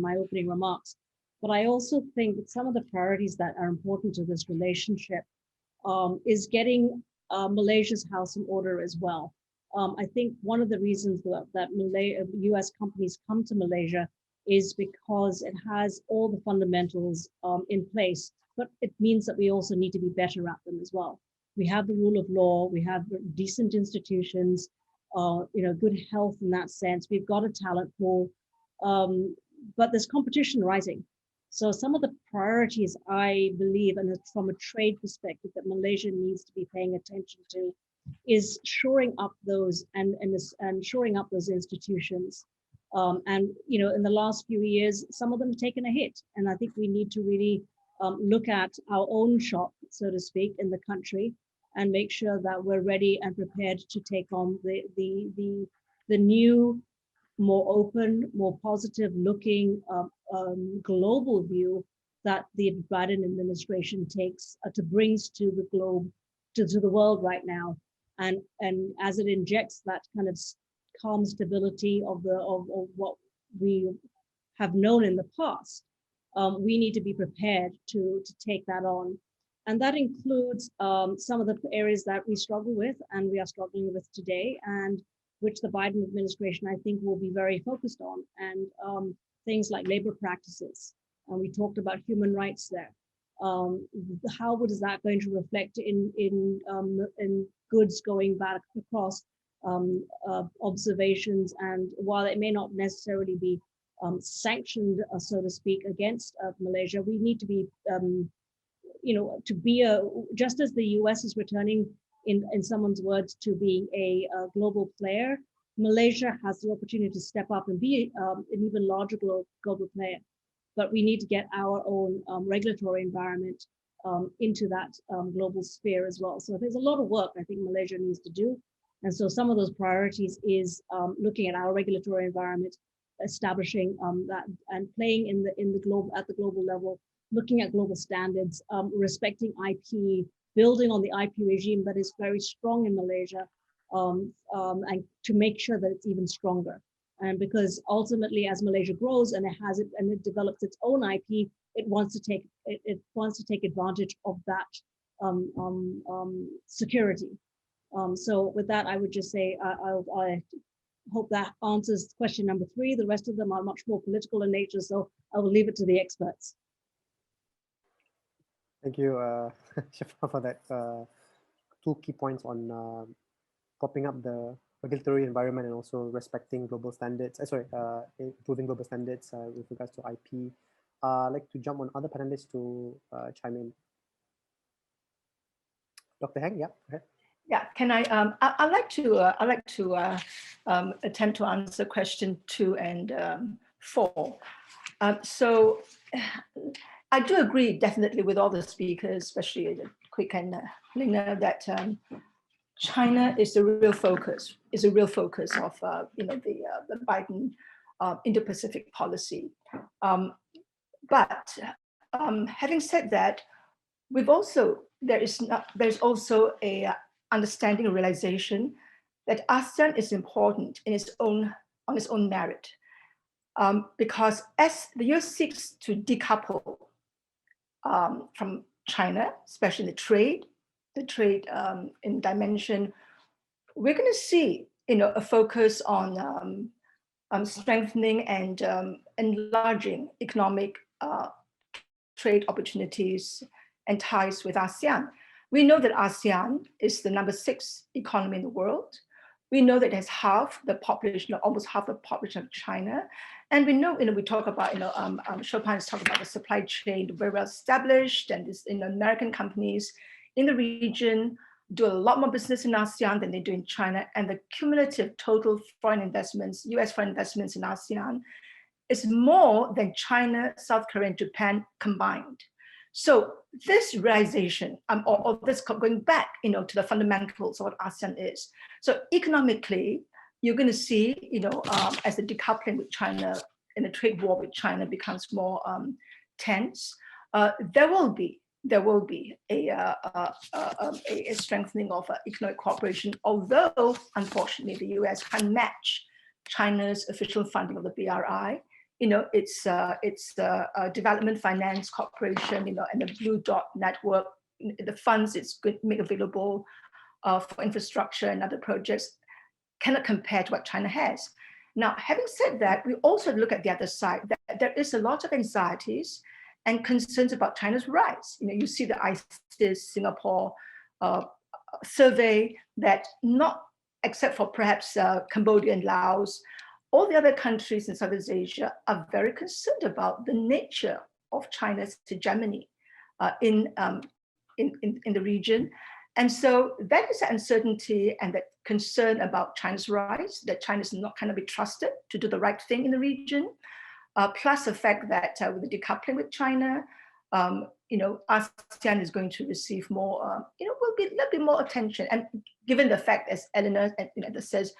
Speaker 6: my opening remarks, but I also think that some of the priorities that are important to this relationship is getting Malaysia's house in order as well. I think one of the reasons that US companies come to Malaysia is because it has all the fundamentals in place, but it means that we also need to be better at them as well. We have the rule of law, we have decent institutions, good health in that sense. We've got a talent pool, but there's competition rising. So some of the priorities, I believe, and it's from a trade perspective, that Malaysia needs to be paying attention to is shoring up those and shoring up those institutions. And in the last few years, some of them have taken a hit, and I think we need to really look at our own shop, so to speak, in the country, and make sure that we're ready and prepared to take on the new, more open, more positive-looking global view that the Biden administration takes to brings to the globe, to the world right now, and as it injects that kind of calm stability of what we have known in the past, we need to be prepared to take that on. And that includes some of the areas that we struggle with and we are struggling with today, and which the Biden administration, I think, will be very focused on, and things like labor practices. And we talked about human rights there. How is that going to reflect in goods going back across observations? And while it may not necessarily be sanctioned, so to speak, against Malaysia, we need to be, just as the US is returning, in someone's words, to being a global player, Malaysia has the opportunity to step up and be an even larger global player. But we need to get our own regulatory environment into that global sphere as well. So there's a lot of work I think Malaysia needs to do. And so some of those priorities is looking at our regulatory environment, establishing that, and playing at the global level, looking at global standards, respecting IP, building on the IP regime that is very strong in Malaysia, and to make sure that it's even stronger. And because ultimately, as Malaysia grows and it develops its own IP, it wants to take advantage of that security. So with that, I would just say I hope that answers question number 3. The rest of them are much more political in nature, so I will leave it to the experts.
Speaker 1: Thank you, Siobhan, for that 2 key points on propping up the regulatory environment and also respecting global standards. Improving global standards with regards to IP. I'd like to jump on other panelists to chime in. Dr. Heng, yeah, go ahead.
Speaker 3: Yeah, can I? I'd like to attempt to answer question 2 and 4. So I do agree definitely with all the speakers, especially Kuik and Elina, that China is the real focus. Is a real focus of the Biden Indo-Pacific policy. But having said that, there's also a understanding and realization that ASEAN is important on its own merit, because as the US seeks to decouple from China, especially the trade in dimension, we're going to see a focus on strengthening and enlarging economic trade opportunities and ties with ASEAN. We know that ASEAN is the number 6 economy in the world. We know that it has half the population, almost half the population of China. And we know, we talk about, Siobhan is talking about the supply chain, very well established, and this, American companies in the region do a lot more business in ASEAN than they do in China. And the cumulative total foreign investments, US foreign investments in ASEAN is more than China, South Korea, and Japan combined. So this realization, or this going back, to the fundamentals of what ASEAN is. So economically, you're going to see, as the decoupling with China and the trade war with China becomes more tense, there will be a strengthening of economic cooperation. Although, unfortunately, the US can match China's official funding of the BRI. It's Development Finance Corporation, and the Blue Dot Network, the funds it's going to make available for infrastructure and other projects cannot compare to what China has. Now, having said that, we also look at the other side, that there is a lot of anxieties and concerns about China's rise. You see the ISIS Singapore survey that not, except for perhaps Cambodia and Laos, all the other countries in Southeast Asia are very concerned about the nature of China's hegemony in the region. And so that is uncertainty and that concern about China's rise, that China is not going to be trusted to do the right thing in the region, plus the fact that with the decoupling with China, ASEAN is going to receive more, will be a little bit more attention. And given the fact, as Elina says,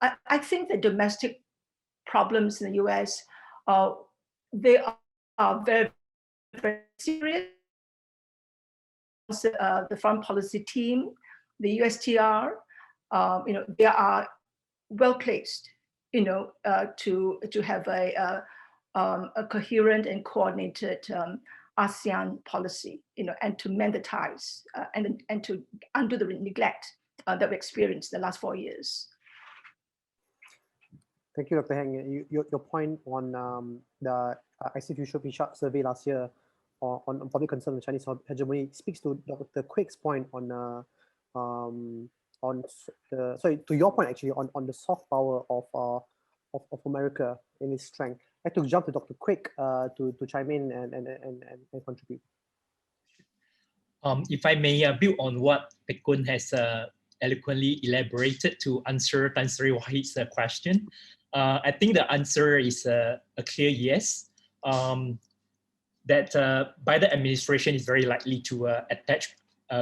Speaker 3: I think the domestic problems in the US, they are very, very serious. The foreign policy team, the USTR, they are well placed, to have a coherent and coordinated ASEAN policy, and to mend the ties and to undo the neglect that we experienced the last 4 years.
Speaker 1: Thank you, Dr. Heng. Your point on the ICT survey last year on public concern of Chinese hegemony speaks to Dr. Kuik's point on to your point actually on the soft power of America in its strength. I'd like to jump to Dr. Kuik to chime in and contribute.
Speaker 4: If I may build on what Khoon has eloquently elaborated to answer Tan Sri Wahid's question, I think the answer is a clear yes. That Biden administration is very likely to attach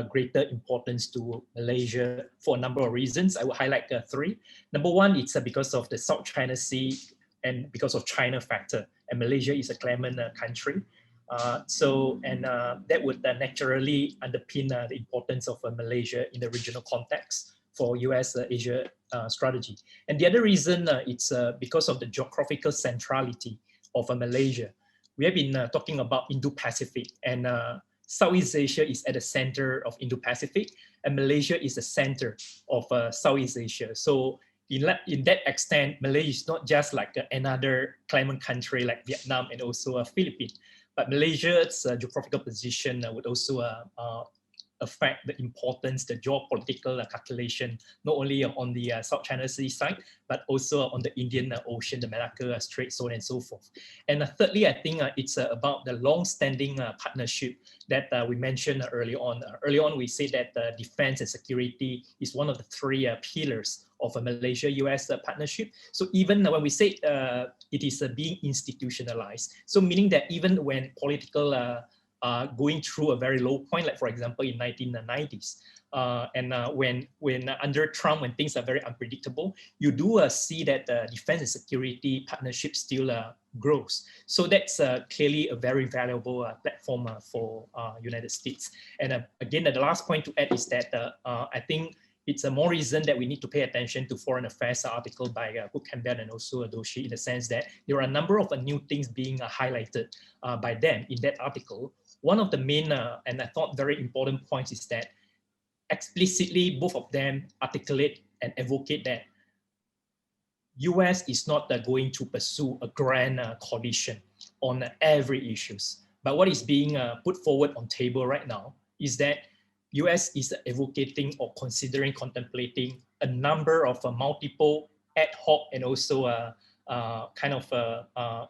Speaker 4: greater importance to Malaysia for a number of reasons. I will highlight 3. Number one, it's because of the South China Sea and because of China factor, and Malaysia is a claimant country. That would naturally underpin the importance of Malaysia in the regional context for US-Asia strategy. And the other reason, it's because of the geographical centrality of Malaysia. We have been talking about Indo-Pacific, and Southeast Asia is at the center of Indo-Pacific, and Malaysia is the center of Southeast Asia. So in that extent, Malaysia is not just like another claimant country like Vietnam and also Philippines, but Malaysia's geographical position would also affect the importance, the geopolitical calculation, not only on the South China Sea side, but also on the Indian Ocean, the Malacca Strait, so on and so forth. And thirdly, I think it's about the long-standing partnership that we mentioned early on. Early on, we said that defense and security is one of the 3 pillars of a Malaysia-US partnership. So even when we say it is being institutionalized, so meaning that even when political going through a very low point, like for example in 1990s, when under Trump, when things are very unpredictable, you do see that the defense and security partnership still grows. So that's clearly a very valuable platform for United States. And again, the last point to add is that I think it's a more reason that we need to pay attention to foreign affairs article by Khoon and also Doshi, in the sense that there are a number of new things being highlighted by them in that article. One of the main and I thought very important points is that explicitly both of them articulate and advocate that US is not going to pursue a grand coalition on every issues. But what is being put forward on table right now is that US is advocating or contemplating a number of multiple ad hoc and also kind of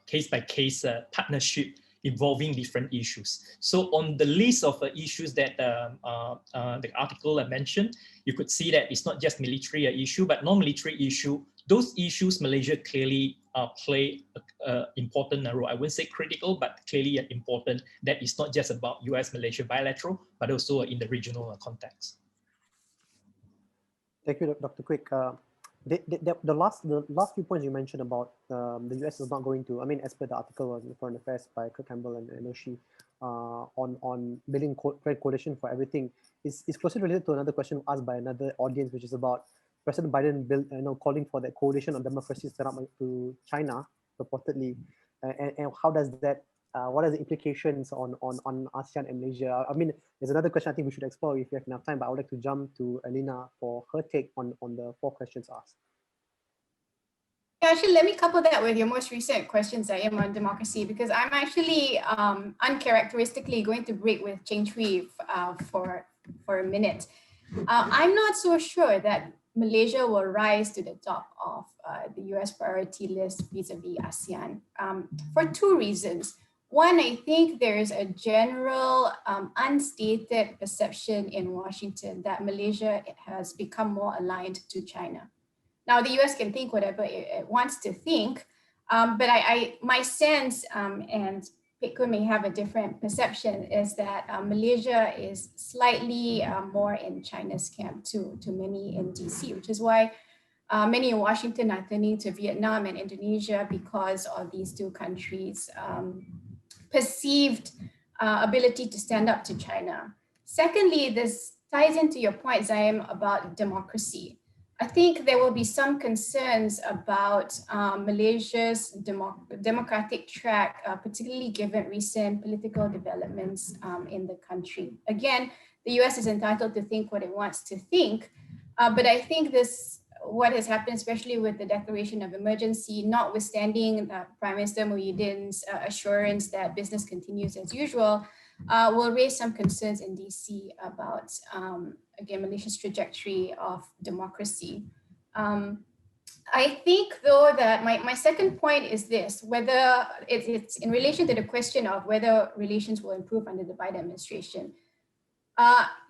Speaker 4: case-by-case partnership involving different issues. So on the list of issues that the article mentioned, you could see that it's not just military issue, but non-military issue. Those issues, Malaysia clearly play an important role. I wouldn't say critical, but clearly important. That is not just about US-Malaysia bilateral, but also in the regional context.
Speaker 1: Thank you, Dr. Kuik. The last few points you mentioned about the US is not going to, I mean, as per the article on Foreign Affairs by Khoon and Oshi on building coalition for everything is closely related to another question asked by another audience, which is about President Biden calling for that coalition on democracy set up to China purportedly, and how does that what are the implications on ASEAN and Malaysia? I mean, there's another question I think we should explore if we have enough time, but I would like to jump to Elina for her take on the 4 questions asked.
Speaker 5: Yeah, actually, let me couple that with your most recent questions, Zaim, on democracy, because I'm actually uncharacteristically going to break with Cheng-Chwee for a minute. I'm not so sure that Malaysia will rise to the top of the US priority list vis-a-vis ASEAN for 2 reasons. One, I think there's a general unstated perception in Washington that Malaysia has become more aligned to China. Now, the US can think whatever it wants to think, but my sense, and Khoon may have a different perception, is that Malaysia is slightly more in China's camp to many in DC, which is why many in Washington are turning to Vietnam and Indonesia because of these two countries' perceived ability to stand up to China. Secondly, this ties into your point, Zaim, about democracy. I think there will be some concerns about Malaysia's democratic track, particularly given recent political developments in the country. Again, the US is entitled to think what it wants to think, but I think what has happened, especially with the declaration of emergency, notwithstanding Prime Minister Muhyiddin's assurance that business continues as usual, will raise some concerns in DC about, again, Malaysia's trajectory of democracy. I think, though, that my second point is this, whether it's in relation to the question of whether relations will improve under the Biden administration.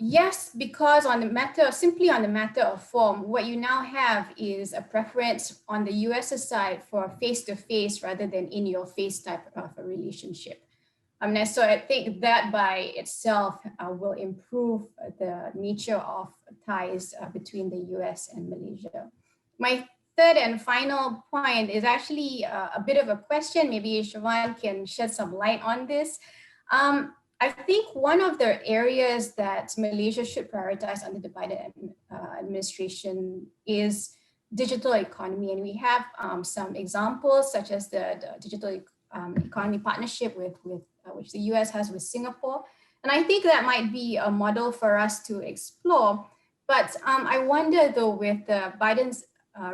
Speaker 5: Yes, because simply on the matter of form, what you now have is a preference on the US's side for face-to-face rather than in-your-face type of a relationship. So I think that by itself will improve the nature of ties between the US and Malaysia. My third and final point is actually a bit of a question. Maybe Siobhan can shed some light on this. I think one of the areas that Malaysia should prioritize under the Biden administration is digital economy. And we have some examples, such as the digital economy partnership which the US has with Singapore. And I think that might be a model for us to explore. But I wonder, though, with Biden's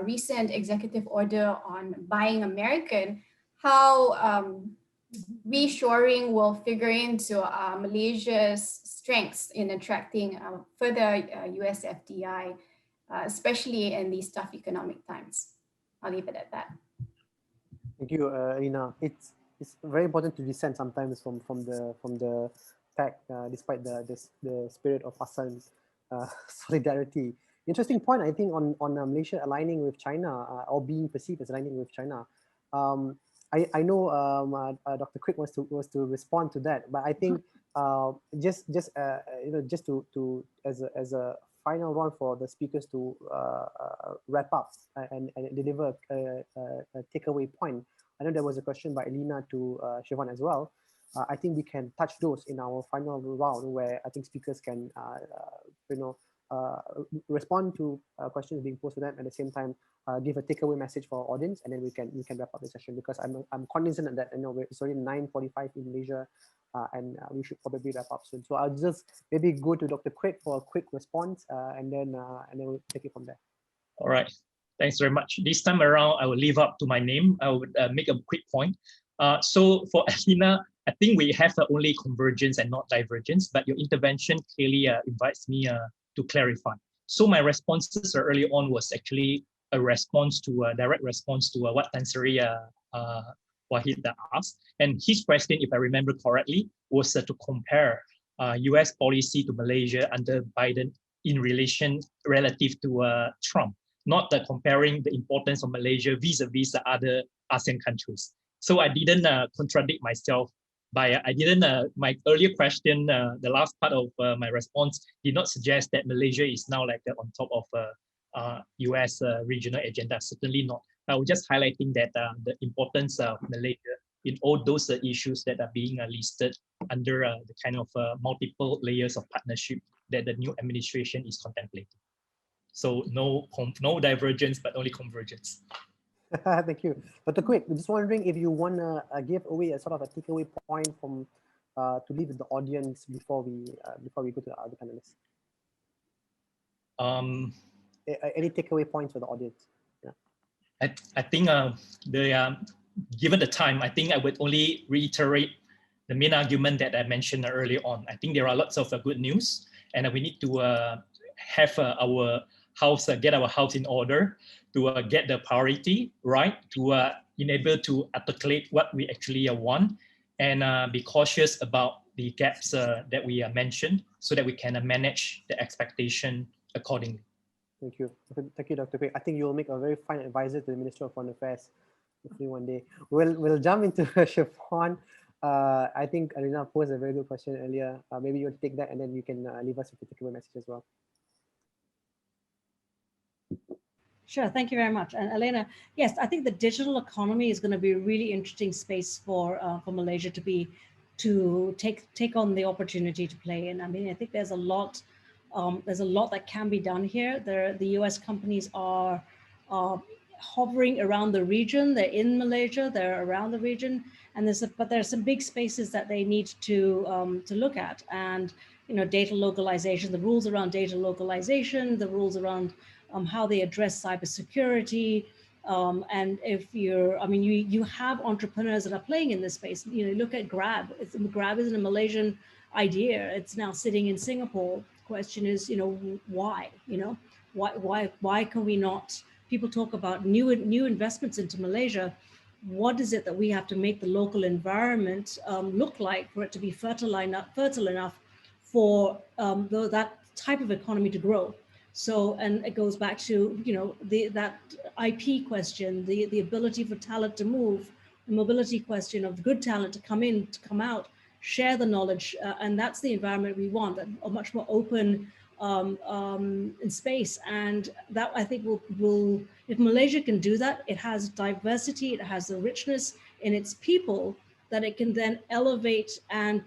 Speaker 5: recent executive order on buying American, how reshoring will figure into Malaysia's strengths in attracting further US FDI, especially in these tough economic times. I'll leave it at that.
Speaker 1: Thank you, Elina. It's very important to dissent sometimes from the fact, despite the spirit of ASEAN solidarity. Interesting point, I think, on Malaysia aligning with China or being perceived as aligning with China. I know Dr. Kuik was to respond to that, but I think just to as a final round for the speakers to wrap up and deliver a takeaway point. I know there was a question by Elina to Siobhan as well. I think we can touch those in our final round, where I think speakers can respond to questions being posed to them, at the same time give a takeaway message for our audience, and then we can wrap up the session, because I'm cognizant that it's already 9:45 in Malaysia, and we should probably wrap up soon. So I'll just maybe go to Dr. Kuik for a quick response, and then we'll take it from there.
Speaker 4: All right. Thanks very much. This time around, I will leave up to my name. I would make a quick point. So for Elina, I think we have only convergence and not divergence, but your intervention clearly invites me to clarify. So my responses early on was actually a direct response to what Tan Sri Wahid asked. And his question, if I remember correctly, was to compare US policy to Malaysia under Biden in relation relative to Trump, not comparing the importance of Malaysia vis-a-vis the other ASEAN countries. So I didn't contradict myself by, my earlier question, the last part of my response did not suggest that Malaysia is now like on top of US regional agenda, certainly not. I was just highlighting that the importance of Malaysia in all those issues that are being listed under the kind of multiple layers of partnership that the new administration is contemplating. So no divergence, but only convergence.
Speaker 1: Thank you. Dr. Kuik, just wondering if you want to give away a sort of a takeaway point from to leave with the audience before we go to the other panelists. Any takeaway points for the audience? Yeah.
Speaker 4: I think given the time, I think I would only reiterate the main argument that I mentioned earlier on. I think there are lots of good news, and we need to have our house, get our house in order, to get the priority right, to enable to articulate what we actually want, and be cautious about the gaps that we mentioned so that we can manage the expectation accordingly.
Speaker 1: Thank you. Thank you, Dr. Kuik. I think you will make a very fine advisor to the Minister of Foreign Affairs, hopefully one day. We'll jump into Siobhan. I think Elina posed a very good question earlier. Maybe you'll take that and then you can leave us with a takeaway message as well.
Speaker 6: Sure, thank you very much. And Elena, yes, I think the digital economy is going to be a really interesting space for Malaysia to take on the opportunity to play in. I mean, I think there's a lot that can be done here. The US companies are hovering around the region. They're in Malaysia. They're around the region, and but there's some big spaces that they need to look at. And data localization, the rules around data localization, the rules around how they address cybersecurity. And if you have entrepreneurs that are playing in this space. Look at Grab. Grab isn't a Malaysian idea. It's now sitting in Singapore. Question is, why? Why can we not? People talk about new investments into Malaysia. What is it that we have to make the local environment look like for it to be fertile enough for that type of economy to grow? So, and it goes back to that IP question, the ability for talent to move, the mobility question of good talent to come in, to come out, share the knowledge, and that's the environment we want, a much more open in space. And that, I think, will if Malaysia can do that, it has diversity, it has the richness in its people that it can then elevate and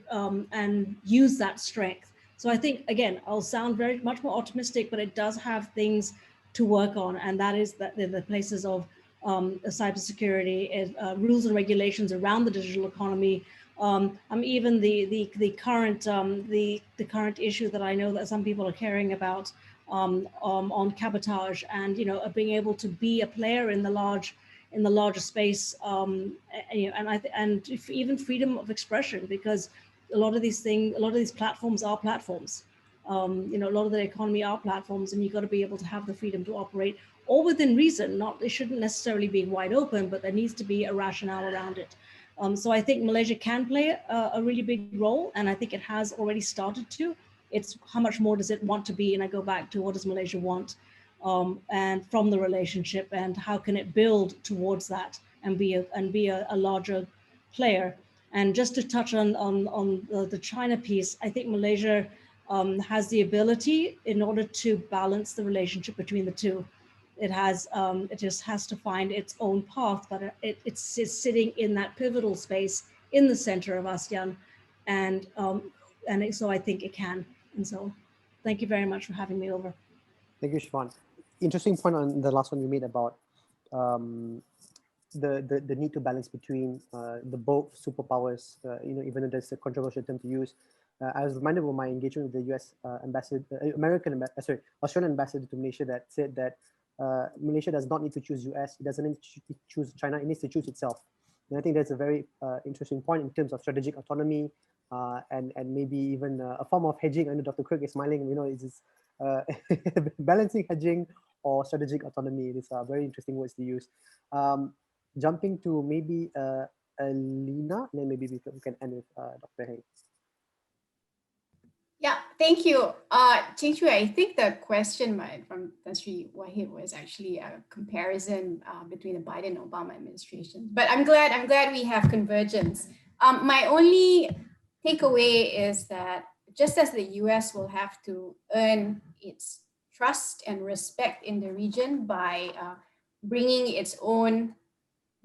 Speaker 6: use that strength. So I think, again, I'll sound very much more optimistic, but it does have things to work on, and that is that the places of cybersecurity, rules and regulations around the digital economy. Even the current issue that I know that some people are caring about on cabotage, and being able to be a player in the larger space, and even freedom of expression, because a lot of these platforms are platforms. A lot of the economy are platforms, and you've got to be able to have the freedom to operate, all within reason. It shouldn't necessarily be wide open, but there needs to be a rationale around it. So I think Malaysia can play a really big role, and I think it has already started to. It's how much more does it want to be, and I go back to what does Malaysia want, and from the relationship, and how can it build towards that and be a larger player. And just to touch on the China piece, I think Malaysia has the ability, in order to balance the relationship between the two. It just has to find its own path, but it's sitting in that pivotal space in the center of ASEAN, and so I think it can. And so, thank you very much for having me over.
Speaker 1: Thank you, Siobhan. Interesting point on the last one you made about the need to balance between the both superpowers. Even though that's a controversial term to use. I was reminded of my engagement with the U.S. Australian ambassador to Malaysia that said that Malaysia does not need to choose US. It doesn't need to choose China. It needs to choose itself. And I think that's a very interesting point in terms of strategic autonomy and maybe even a form of hedging. I know Dr. Kuik is smiling. It's balancing hedging or strategic autonomy. These are very interesting words to use. Jumping to maybe Elina, and then maybe we can end with Dr. Heng.
Speaker 5: Yeah, thank you. Cheng-Chwee, I think the question from Tan Sri Wahid was actually a comparison between the Biden and Obama administration. But I'm glad we have convergence. My only takeaway is that just as the US will have to earn its trust and respect in the region by bringing its own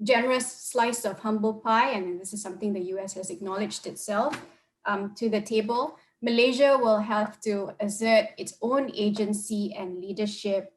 Speaker 5: generous slice of humble pie, and this is something the US has acknowledged itself, to the table, Malaysia will have to assert its own agency and leadership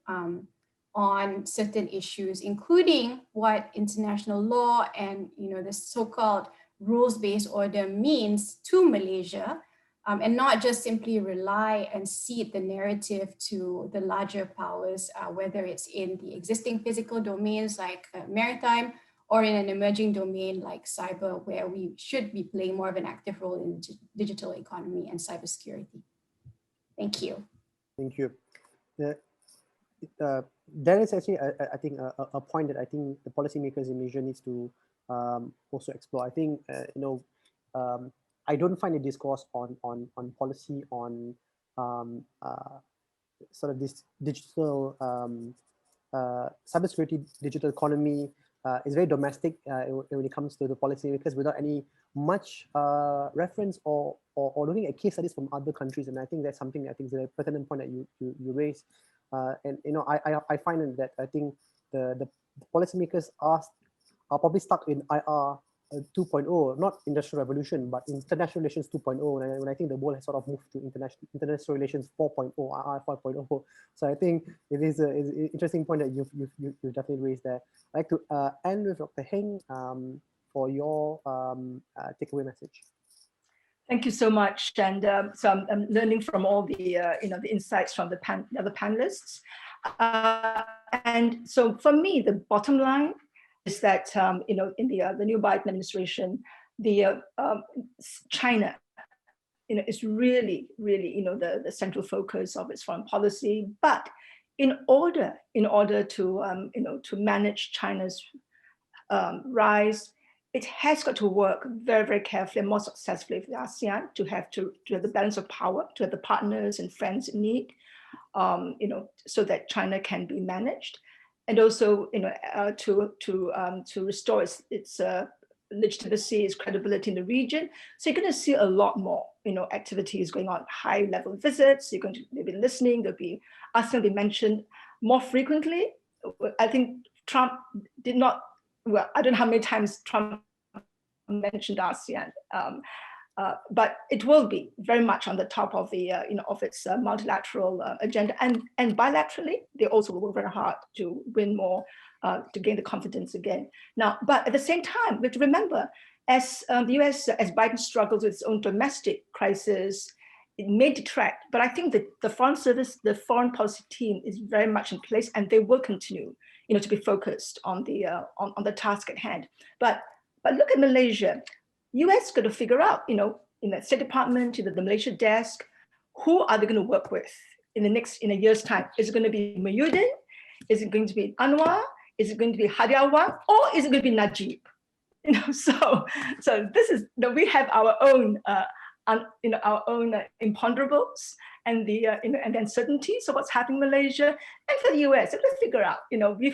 Speaker 5: on certain issues, including what international law and the so-called rules-based order means to Malaysia, and not just simply rely and cede the narrative to the larger powers, whether it's in the existing physical domains like maritime, or in an emerging domain like cyber, where we should be playing more of an active role in the digital economy and cybersecurity. Thank you.
Speaker 1: Thank you. There is actually, I think, a point that I think the policymakers in Malaysia needs to also explore. I think, I don't find a discourse on policy on sort of this digital cybersecurity, digital economy is very domestic when it comes to the policy makers without any much reference or looking at case studies from other countries. And I think that's something I think is a pertinent point that you raised. And I find that I think the policymakers are probably stuck in IR 2.0, not industrial revolution, but international relations 2.0. And I think the world has sort of moved to international relations 4.0, IR 4.0. So I think it is an interesting point that you've definitely raised there. I'd like to end with Dr. Heng for your takeaway message.
Speaker 3: Thank you so much. And so I'm learning from all the the insights from the other panelists. And so for me, the bottom line is that in the new Biden administration, the China is really the central focus of its foreign policy. But in order to to manage China's rise, it has got to work very, very carefully and more successfully with ASEAN to have the balance of power, to have the partners and friends in need, so that China can be managed, and also to restore its legitimacy, its credibility in the region. So you're going to see a lot more activities going on, high level visits. You're going to be listening. There'll be ASEAN be mentioned more frequently. I think Trump did not. Well, I don't know how many times Trump mentioned ASEAN, but it will be very much on the top of the of its multilateral agenda, and bilaterally they also will work very hard to win more, to gain the confidence again. Now, but at the same time, we have to remember, as the US, as Biden struggles with its own domestic crisis, it may detract, but I think that the Foreign Service, the foreign policy team is very much in place, and they will continue to be focused on the task at hand. But look at Malaysia. US got to figure out, in the State Department, the Malaysia desk, who are they going to work with in a year's time? Is it going to be Mahyudin? Is it going to be Anwar? Is it going to be Hadi Awang? Or is it going to be Najib? So this is we have our own our own imponderables and the and uncertainties of what's happening in Malaysia, and for the US, let's figure out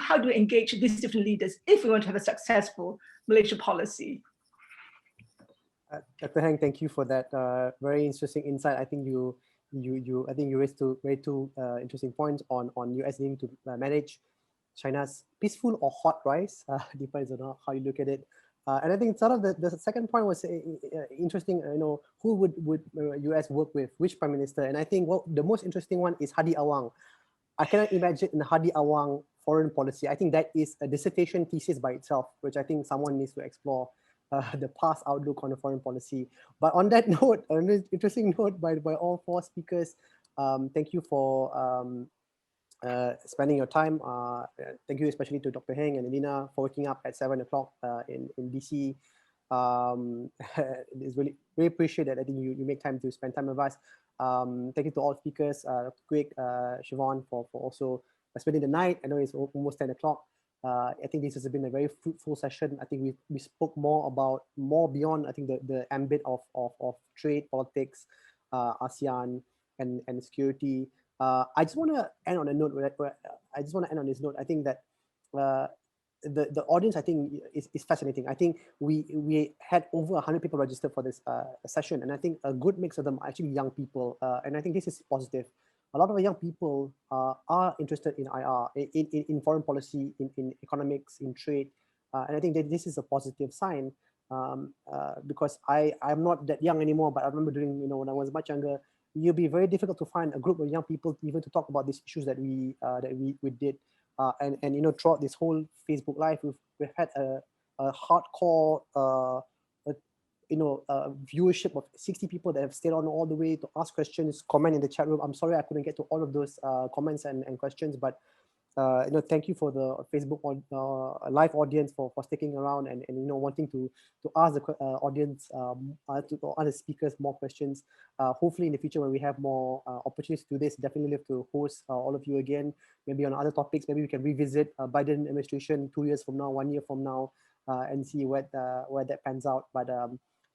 Speaker 3: how do we engage these different leaders if we want to have a successful Malaysia policy.
Speaker 1: Dr. Heng, thank you for that very interesting insight. I think you raised two very interesting points on US needing to manage China's peaceful or hot rise, depends on how you look at it. And I think sort of the second point was interesting. Who would US work with, which prime minister? And I think the most interesting one is Hadi Awang. I cannot imagine in Hadi Awang foreign policy. I think that is a dissertation thesis by itself, which I think someone needs to explore the past outlook on the foreign policy. But on that note, an interesting note by all four speakers. Thank you for spending your time. Thank you especially to Dr. Heng and Elina for waking up at 7 o'clock in DC. It's really appreciate that. I think you make time to spend time with us. Thank you to all speakers, Kuik, Siobhan for also spending the night. I know it's almost 10 o'clock. I think this has been a very fruitful session. I think we spoke more beyond I think the ambit of trade, politics, ASEAN and security. I just want to end on a note. I just want to end on this note. I think that the audience, I think, is fascinating. I think we had over 100 people registered for this session, and I think a good mix of them are actually young people, and I think this is positive. A lot of young people are interested in IR, in foreign policy, in economics, in trade, and I think that this is a positive sign because I'm not that young anymore, but I remember during when I was much younger. It'll be very difficult to find a group of young people even to talk about these issues that we did, and throughout this whole Facebook Live, we've had a hardcore viewership of 60 people that have stayed on all the way to ask questions, comment in the chat room. I'm sorry I couldn't get to all of those comments and questions, but thank you for the Facebook live audience for sticking around and wanting to ask the audience to other speakers more questions. Hopefully in the future when we have more opportunities to do this, definitely love to host all of you again, maybe on other topics. Maybe we can revisit Biden administration 2 years from now, 1 year from now, and see where that pans out. But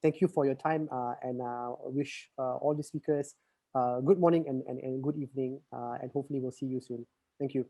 Speaker 1: thank you for your time, and wish all the speakers good morning and good evening, and hopefully we'll see you soon. Thank you.